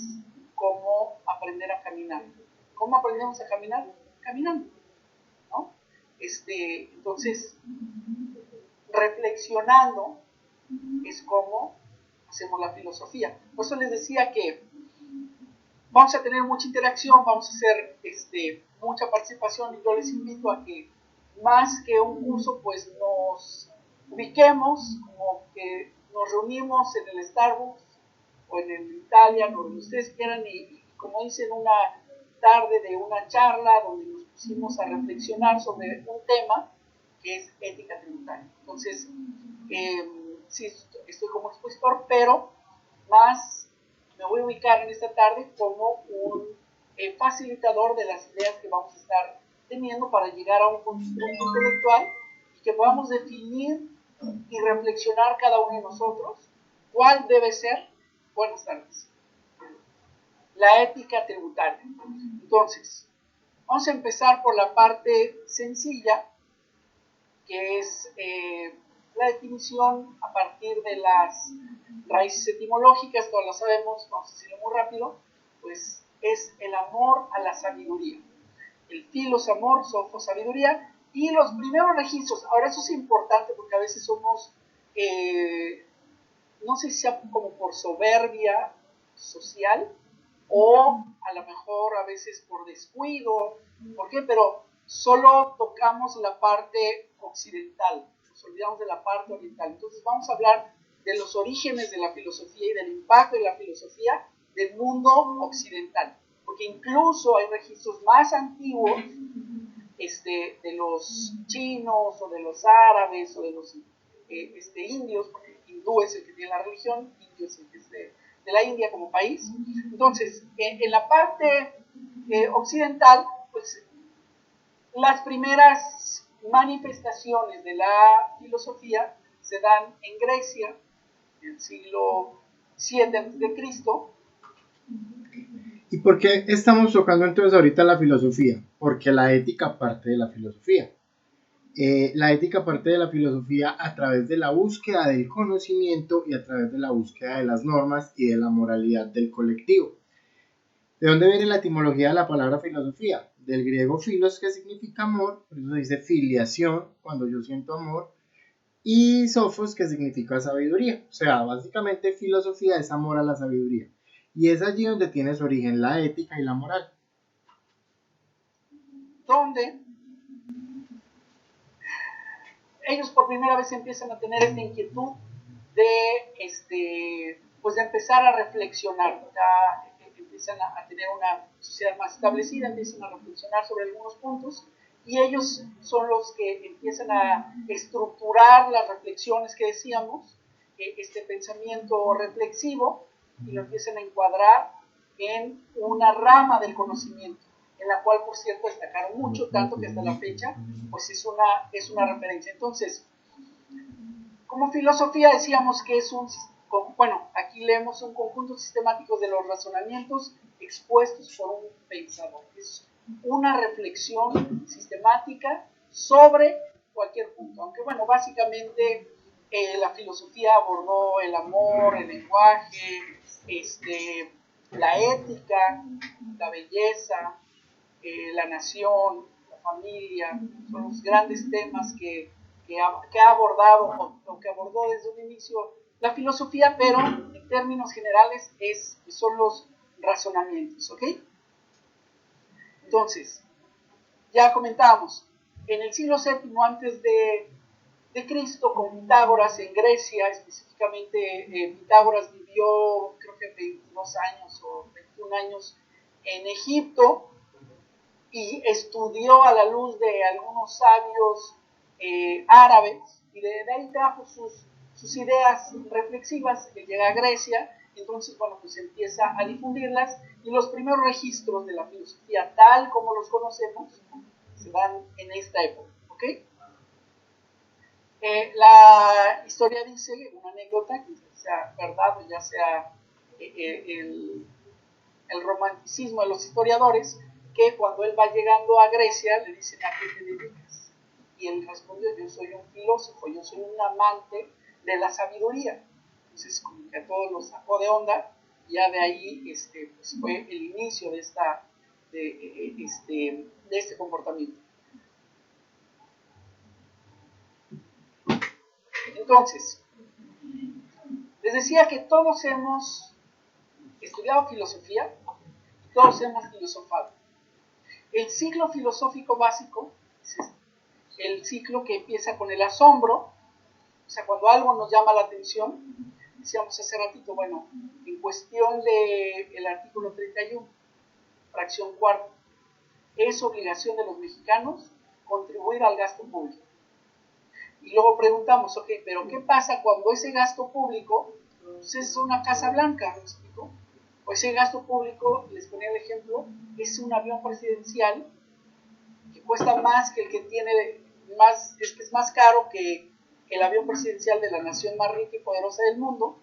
como aprender a caminar. ¿Cómo aprendemos a caminar? Caminando, ¿no? Entonces, reflexionando es como hacemos la filosofía. Por eso les decía que vamos a tener mucha interacción, vamos a hacer mucha participación y yo les invito a que más que un curso pues nos ubiquemos, como que nos reunimos en el Starbucks o en el Italian o donde ustedes quieran y como dicen una tarde de una charla donde nos pusimos a reflexionar sobre un tema que es ética tributaria. Entonces, sí, estoy como expositor, pero más me voy a ubicar en esta tarde como un facilitador de las ideas que vamos a estar teniendo para llegar a un conjunto intelectual y que podamos definir y reflexionar cada uno de nosotros cuál debe ser, buenas tardes, la ética tributaria. Entonces, vamos a empezar por la parte sencilla, que es la definición a partir de las raíces etimológicas, todas las sabemos, vamos a decirlo muy rápido, pues es el amor a la sabiduría. El filos, amor, sophos, sabiduría, y los primeros registros. Ahora eso es importante porque a veces somos, no sé si sea como por soberbia social, o a lo mejor a veces por descuido, ¿por qué? Pero solo tocamos la parte occidental, nos olvidamos de la parte oriental. Entonces vamos a hablar de los orígenes de la filosofía y del impacto de la filosofía del mundo occidental, porque incluso hay registros más antiguos de los chinos o de los árabes o de los indios, porque hindú es el que tiene la religión, indio es el que es de la India como país. Entonces, en la parte occidental, pues las primeras manifestaciones de la filosofía se dan en Grecia, en el siglo VII a.C. ¿Y por qué estamos tocando entonces ahorita la filosofía? Porque la ética parte de la filosofía. La ética parte de la filosofía a través de la búsqueda del conocimiento y a través de la búsqueda de las normas y de la moralidad del colectivo. ¿De dónde viene la etimología de la palabra filosofía? Del griego philos, que significa amor, por eso se dice filiación, cuando yo siento amor, y sophos, que significa sabiduría. O sea, básicamente filosofía es amor a la sabiduría. Y es allí donde tiene su origen la ética y la moral. Donde ellos por primera vez empiezan a tener esta inquietud de, pues de empezar a reflexionar. Ya empiezan a tener una sociedad más establecida, empiezan a reflexionar sobre algunos puntos, y ellos son los que empiezan a estructurar las reflexiones que decíamos, este pensamiento reflexivo, y lo empiezan a encuadrar en una rama del conocimiento, en la cual, por cierto, destacaron mucho, tanto que hasta la fecha, pues es una referencia. Entonces, como filosofía decíamos que es aquí leemos un conjunto sistemático de los razonamientos expuestos por un pensador. Es una reflexión sistemática sobre cualquier punto, aunque básicamente la filosofía abordó el amor, el lenguaje, la ética, la belleza, la nación, la familia, son los grandes temas que ha abordado o que abordó desde un inicio la filosofía, pero en términos generales son los razonamientos, ¿ok? Entonces, ya comentábamos, en el siglo VII antes de Cristo, con Pitágoras en Grecia, específicamente Pitágoras vivió creo que 22 años o 21 años en Egipto, y estudió a la luz de algunos sabios árabes, y de ahí trajo sus ideas reflexivas. Él llega a Grecia, y entonces pues empieza a difundirlas, y los primeros registros de la filosofía tal como los conocemos se dan en esta época, ¿ok? La historia dice, una anécdota, que sea verdad o ya sea el romanticismo de los historiadores, que cuando él va llegando a Grecia le dicen: ¿a qué te dedicas? Y él respondió: yo soy un filósofo, yo soy un amante de la sabiduría. Entonces como que a todos los sacó de onda, y ya de ahí pues fue el inicio de este comportamiento. Entonces, les decía que todos hemos estudiado filosofía, todos hemos filosofado. El ciclo filosófico básico es el ciclo que empieza con el asombro, o sea, cuando algo nos llama la atención. Decíamos hace ratito, en cuestión del artículo 31, fracción cuarta, es obligación de los mexicanos contribuir al gasto público. Y luego preguntamos, ok, pero ¿qué pasa cuando ese gasto público pues es una Casa Blanca? ¿Me explico? O ese gasto público, les ponía el ejemplo, es un avión presidencial que cuesta más que el que tiene que es más caro que el avión presidencial de la nación más rica y poderosa del mundo,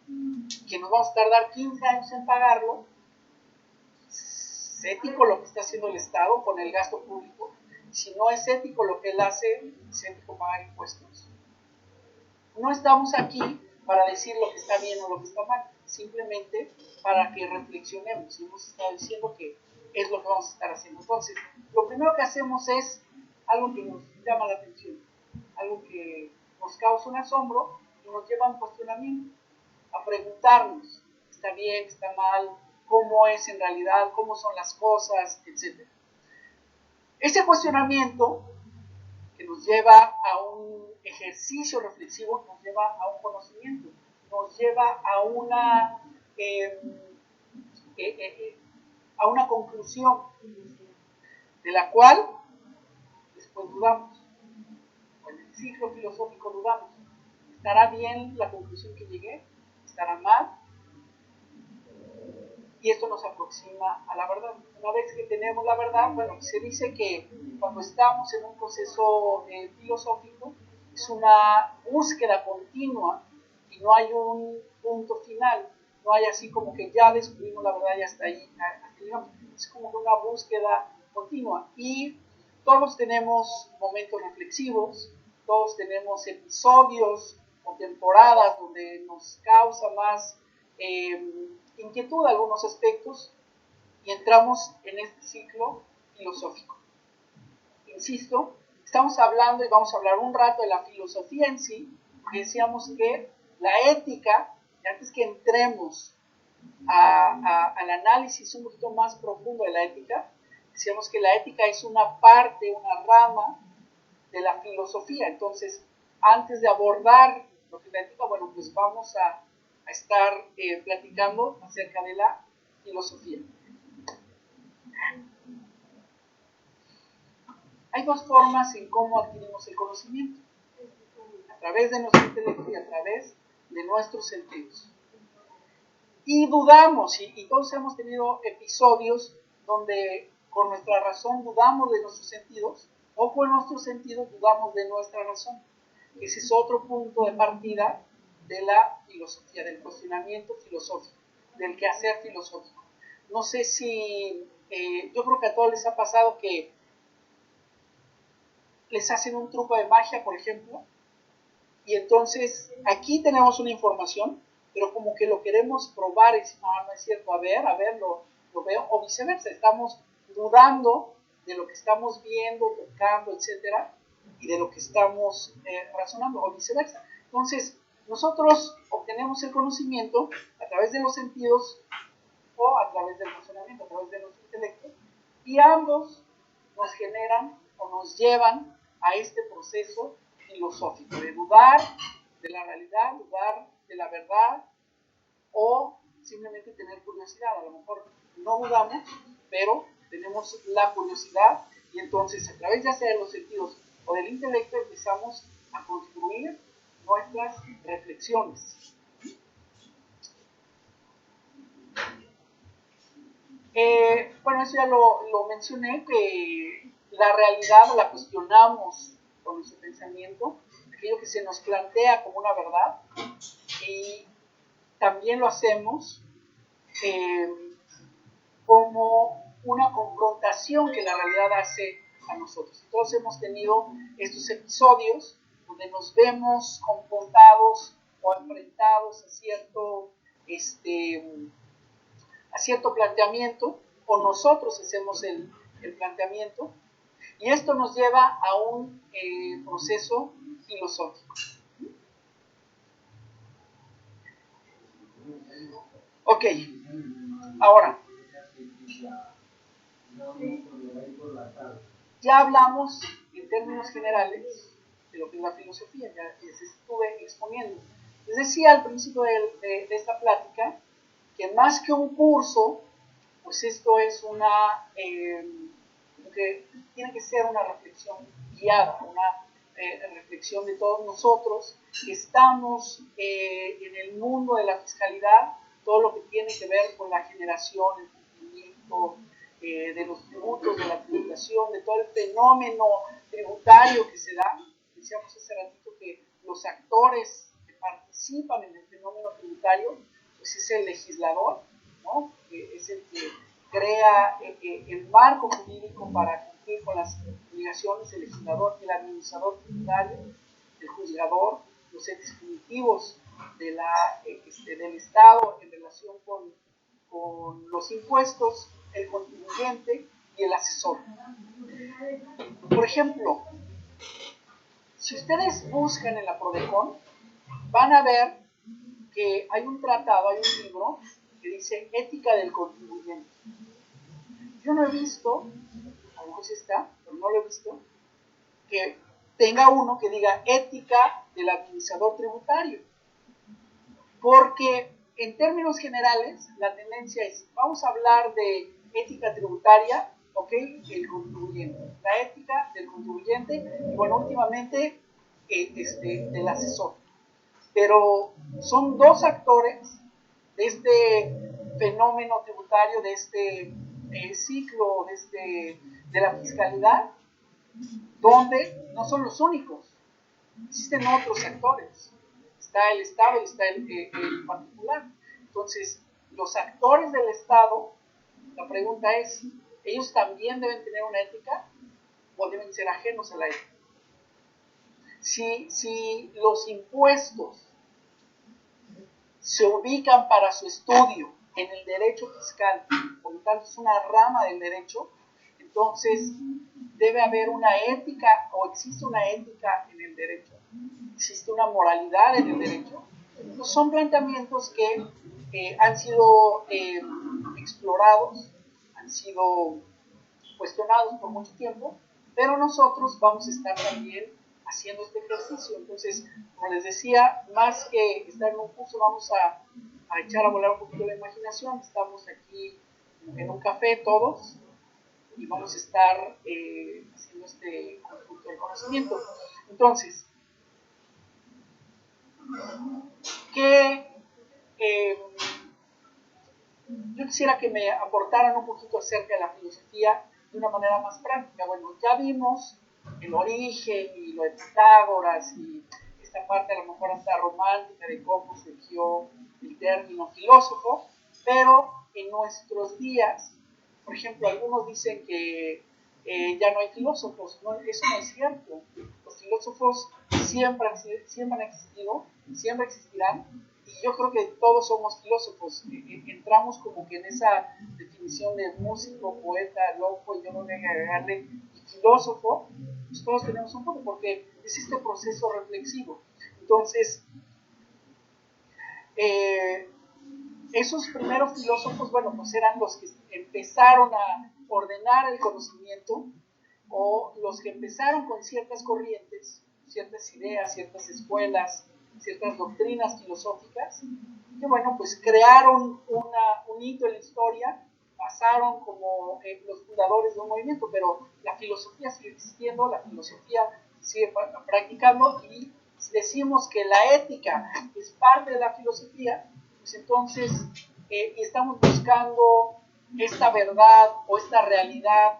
que nos vamos a tardar 15 años en pagarlo. ¿Es ético lo que está haciendo el Estado con el gasto público? Si no es ético lo que él hace, es ético pagar impuestos. No estamos aquí para decir lo que está bien o lo que está mal, simplemente para que reflexionemos. Y hemos estado diciendo que es lo que vamos a estar haciendo. Entonces, lo primero que hacemos es algo que nos llama la atención, algo que nos causa un asombro y nos lleva a un cuestionamiento, a preguntarnos, ¿está bien, está mal? ¿Cómo es en realidad? ¿Cómo son las cosas? Etcétera. Ese cuestionamiento que nos lleva a un ejercicio reflexivo, nos lleva a un conocimiento, nos lleva a una conclusión de la cual después dudamos. En el ciclo filosófico dudamos. ¿Estará bien la conclusión que llegué? ¿Estará mal? Y esto nos aproxima a la verdad. Una vez que tenemos la verdad, bueno, se dice que cuando estamos en un proceso filosófico es una búsqueda continua y no hay un punto final, no hay así como que ya descubrimos la verdad y hasta ahí, digamos, es como que una búsqueda continua. Y todos tenemos momentos reflexivos, todos tenemos episodios o temporadas donde nos causa más inquietud algunos aspectos y entramos en este ciclo filosófico. Insisto, estamos hablando y vamos a hablar un rato de la filosofía en sí, porque decíamos que la ética, antes que entremos al análisis un poquito más profundo de la ética, decíamos que la ética es una parte, una rama de la filosofía. Entonces, antes de abordar lo que es la ética, bueno, pues vamos a estar platicando acerca de la filosofía. Hay dos formas en cómo adquirimos el conocimiento: a través de nuestro intelecto y a través de nuestros sentidos. Y dudamos, y todos hemos tenido episodios donde con nuestra razón dudamos de nuestros sentidos, o con nuestros sentidos dudamos de nuestra razón. Ese es otro punto de partida de la filosofía, del cuestionamiento filosófico, del quehacer filosófico. No sé si, yo creo que a todos les ha pasado que les hacen un truco de magia, por ejemplo, y entonces aquí tenemos una información, pero como que lo queremos probar y decimos, no es cierto, a ver, lo veo, o viceversa, estamos dudando de lo que estamos viendo, tocando, etcétera, y de lo que estamos razonando, o viceversa. Entonces, nosotros obtenemos el conocimiento a través de los sentidos o a través del razonamiento, a través de nuestro intelecto, y ambos nos generan o nos llevan a este proceso filosófico de dudar de la realidad, dudar de la verdad, o simplemente tener curiosidad. A lo mejor no dudamos, pero tenemos la curiosidad, y entonces a través ya sea de los sentidos o del intelecto empezamos a construir nuestras reflexiones. Bueno, eso ya lo mencioné, que la realidad la cuestionamos con nuestro pensamiento, aquello que se nos plantea como una verdad, y también lo hacemos como una confrontación que la realidad hace a nosotros. Todos hemos tenido estos episodios donde nos vemos confrontados o enfrentados a cierto planteamiento, o nosotros hacemos el planteamiento, y esto nos lleva a un proceso filosófico. Ok, ahora, ya hablamos en términos generales de lo que es la filosofía, ya les estuve exponiendo. Les decía al principio de esta plática que más que un curso, pues esto es que tiene que ser una reflexión guiada, una reflexión de todos nosotros que estamos en el mundo de la fiscalidad, todo lo que tiene que ver con la generación, el cumplimiento de los tributos, de la tributación, de todo el fenómeno tributario que se da, decíamos hace ratito que los actores que participan en el fenómeno tributario, pues es el legislador, ¿no? Que es el que crea el marco jurídico para cumplir con las obligaciones, el legislador, el administrador tributario, el juzgador, los entes punitivos del Estado en relación con los impuestos, el contribuyente y el asesor. Por ejemplo, si ustedes buscan en la Prodecon, van a ver que hay un tratado, hay un libro que dice Ética del Contribuyente. Yo no he visto, a lo mejor sí está, pero no lo he visto, que tenga uno que diga Ética del Administrador Tributario. Porque en términos generales, la tendencia es, vamos a hablar de ética tributaria, ¿ok? El contribuyente, la ética del contribuyente, y bueno, últimamente del asesor. Pero son dos actores de este fenómeno tributario, de este ciclo, de la fiscalidad, donde no son los únicos, existen otros actores. Está el Estado y está el particular. Entonces, los actores del Estado, la pregunta es, ¿ellos también deben tener una ética o deben ser ajenos a la ética? Si los impuestos se ubican para su estudio en el derecho fiscal, por lo tanto es una rama del derecho, entonces debe haber una ética o existe una ética en el derecho, existe una moralidad en el derecho. Pues son planteamientos que han sido explorados, han sido cuestionados por mucho tiempo, pero nosotros vamos a estar también haciendo este ejercicio. Entonces, como les decía, más que estar en un curso, vamos a echar a volar un poquito la imaginación. Estamos aquí en un café todos y vamos a estar haciendo este conjunto de conocimiento. Entonces, yo quisiera que me aportaran un poquito acerca de la filosofía de una manera más práctica. Bueno, ya vimos el origen y lo de Pitágoras y esta parte a lo mejor hasta romántica de cómo surgió el término filósofo, pero en nuestros días, por ejemplo, algunos dicen que ya no hay filósofos. No, eso no es cierto. Los filósofos siempre han existido, siempre existirán, y yo creo que todos somos filósofos. Entramos como que en esa definición de músico, poeta, loco, y yo no voy a agregarle filósofo, pues todos tenemos un poco, porque es este proceso reflexivo. Entonces, esos primeros filósofos, bueno, pues eran los que empezaron a ordenar el conocimiento, o los que empezaron con ciertas corrientes, ciertas ideas, ciertas escuelas, ciertas doctrinas filosóficas, que bueno, pues crearon un hito en la historia, pasaron como los fundadores de un movimiento, pero la filosofía sigue existiendo, la filosofía sigue practicando, y si decimos que la ética es parte de la filosofía, pues entonces estamos buscando esta verdad o esta realidad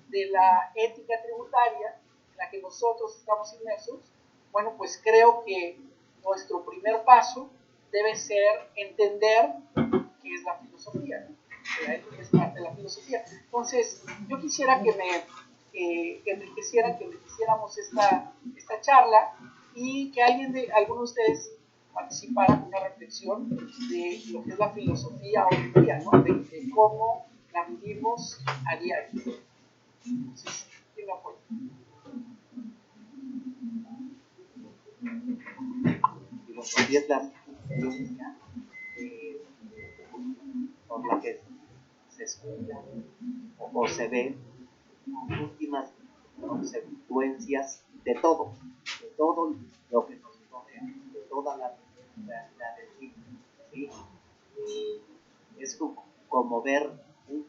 de la ética tributaria en la que nosotros estamos inmersos. Bueno, pues creo que nuestro primer paso debe ser entender qué es la filosofía, ¿no? Que la ética es parte de la filosofía. Entonces, yo quisiera que enriqueciéramos esta charla, y que alguno de ustedes participara en una reflexión de lo que es la filosofía hoy en día, ¿no? De cómo la vivimos a diario. Entonces, ¿quién me apoya? Filosofía es la ciencia por la que se escucha o se ve las últimas consecuencias de todo lo que nos rodea, de toda la del sí, ¿sí? Es como ver un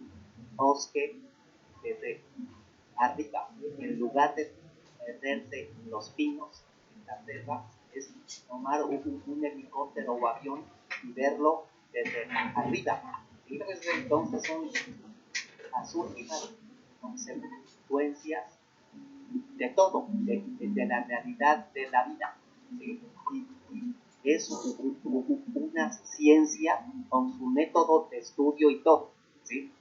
bosque desde arriba, en lugar de perderse en los pinos, en la selva, es tomar un helicóptero o avión y verlo desde arriba, ¿sí? Entonces son las últimas consecuencias de todo, de la realidad de la vida. ¿Sí? Y es una ciencia con su método de estudio y todo. ¿Sí?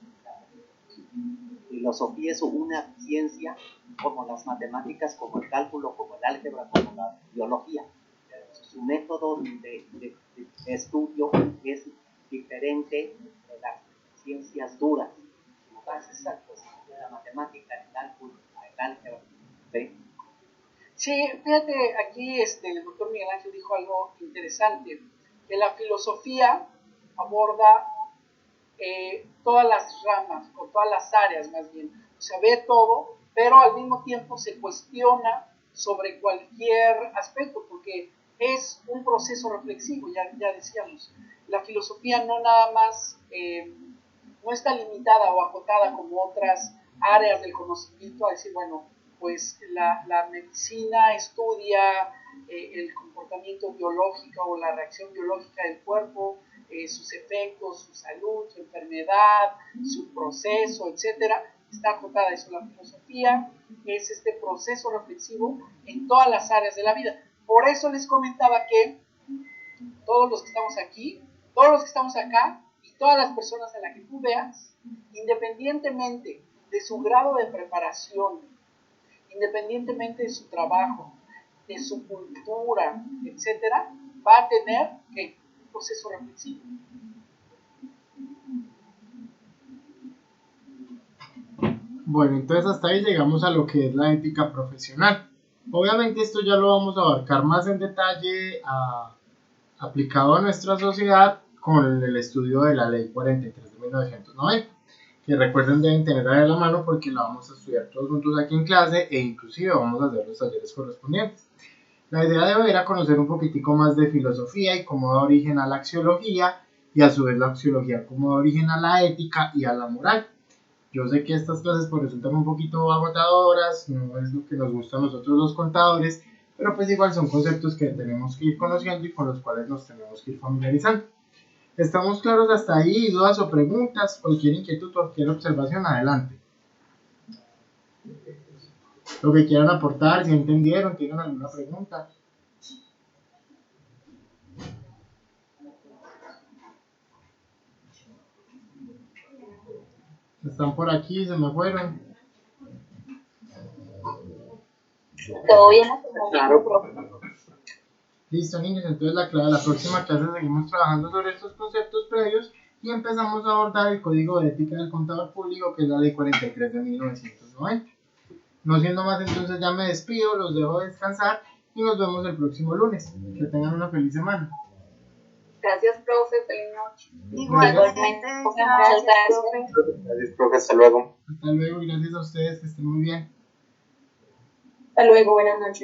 Filosofía es una ciencia como las matemáticas, como el cálculo, como el álgebra, como la biología. Su método de estudio es diferente de las ciencias duras, más exactas, de la matemática, el cálculo, el álgebra. ¿Sí? Sí, fíjate, aquí el doctor Miguel Ángel dijo algo interesante, que la filosofía aborda todas las ramas, o todas las áreas más bien, o sea, ve todo, pero al mismo tiempo se cuestiona sobre cualquier aspecto, porque es un proceso reflexivo, ya decíamos. La filosofía no nada más, no está limitada o acotada como otras áreas del conocimiento a decir, bueno, pues la medicina estudia el comportamiento biológico o la reacción biológica del cuerpo, sus efectos, su salud, su enfermedad, su proceso, etcétera. Está acotada a eso. La filosofía es este proceso reflexivo en todas las áreas de la vida. Por eso les comentaba que todos los que estamos aquí, todos los que estamos acá y todas las personas a las que tú veas, independientemente de su grado de preparación, independientemente de su trabajo, de su cultura, etcétera, va a tener un proceso reflexivo. Bueno, entonces hasta ahí llegamos a lo que es la ética profesional. Obviamente esto ya lo vamos a abarcar más en detalle aplicado a nuestra sociedad con el estudio de la Ley 43 de 1990, que recuerden deben tener a la mano porque la vamos a estudiar todos juntos aquí en clase e inclusive vamos a hacer los talleres correspondientes. La idea de hoy era conocer un poquitico más de filosofía y cómo da origen a la axiología y a su vez la axiología cómo da origen a la ética y a la moral. Yo sé que estas clases pues resultan un poquito agotadoras, no es lo que nos gusta a nosotros los contadores, pero pues igual son conceptos que tenemos que ir conociendo y con los cuales nos tenemos que ir familiarizando. ¿Estamos claros hasta ahí? ¿Dudas o preguntas? Cualquier inquietud o cualquier observación, adelante. Lo que quieran aportar, si entendieron, tienen alguna pregunta. Están por aquí, se me fueron. Todo bien, Claro. Listo, niños, entonces la próxima clase seguimos trabajando sobre estos conceptos previos y empezamos a abordar el Código de Ética del Contador Público, que es la Ley 43 de 1990. No siendo más, entonces ya me despido, los dejo descansar y nos vemos el próximo lunes. Que tengan una feliz semana. Gracias, profe. Feliz noche. Igualmente, Muchas gracias. Gracias, profe. Hasta luego. Hasta luego y gracias a ustedes, que estén muy bien. Hasta luego. Buenas noches.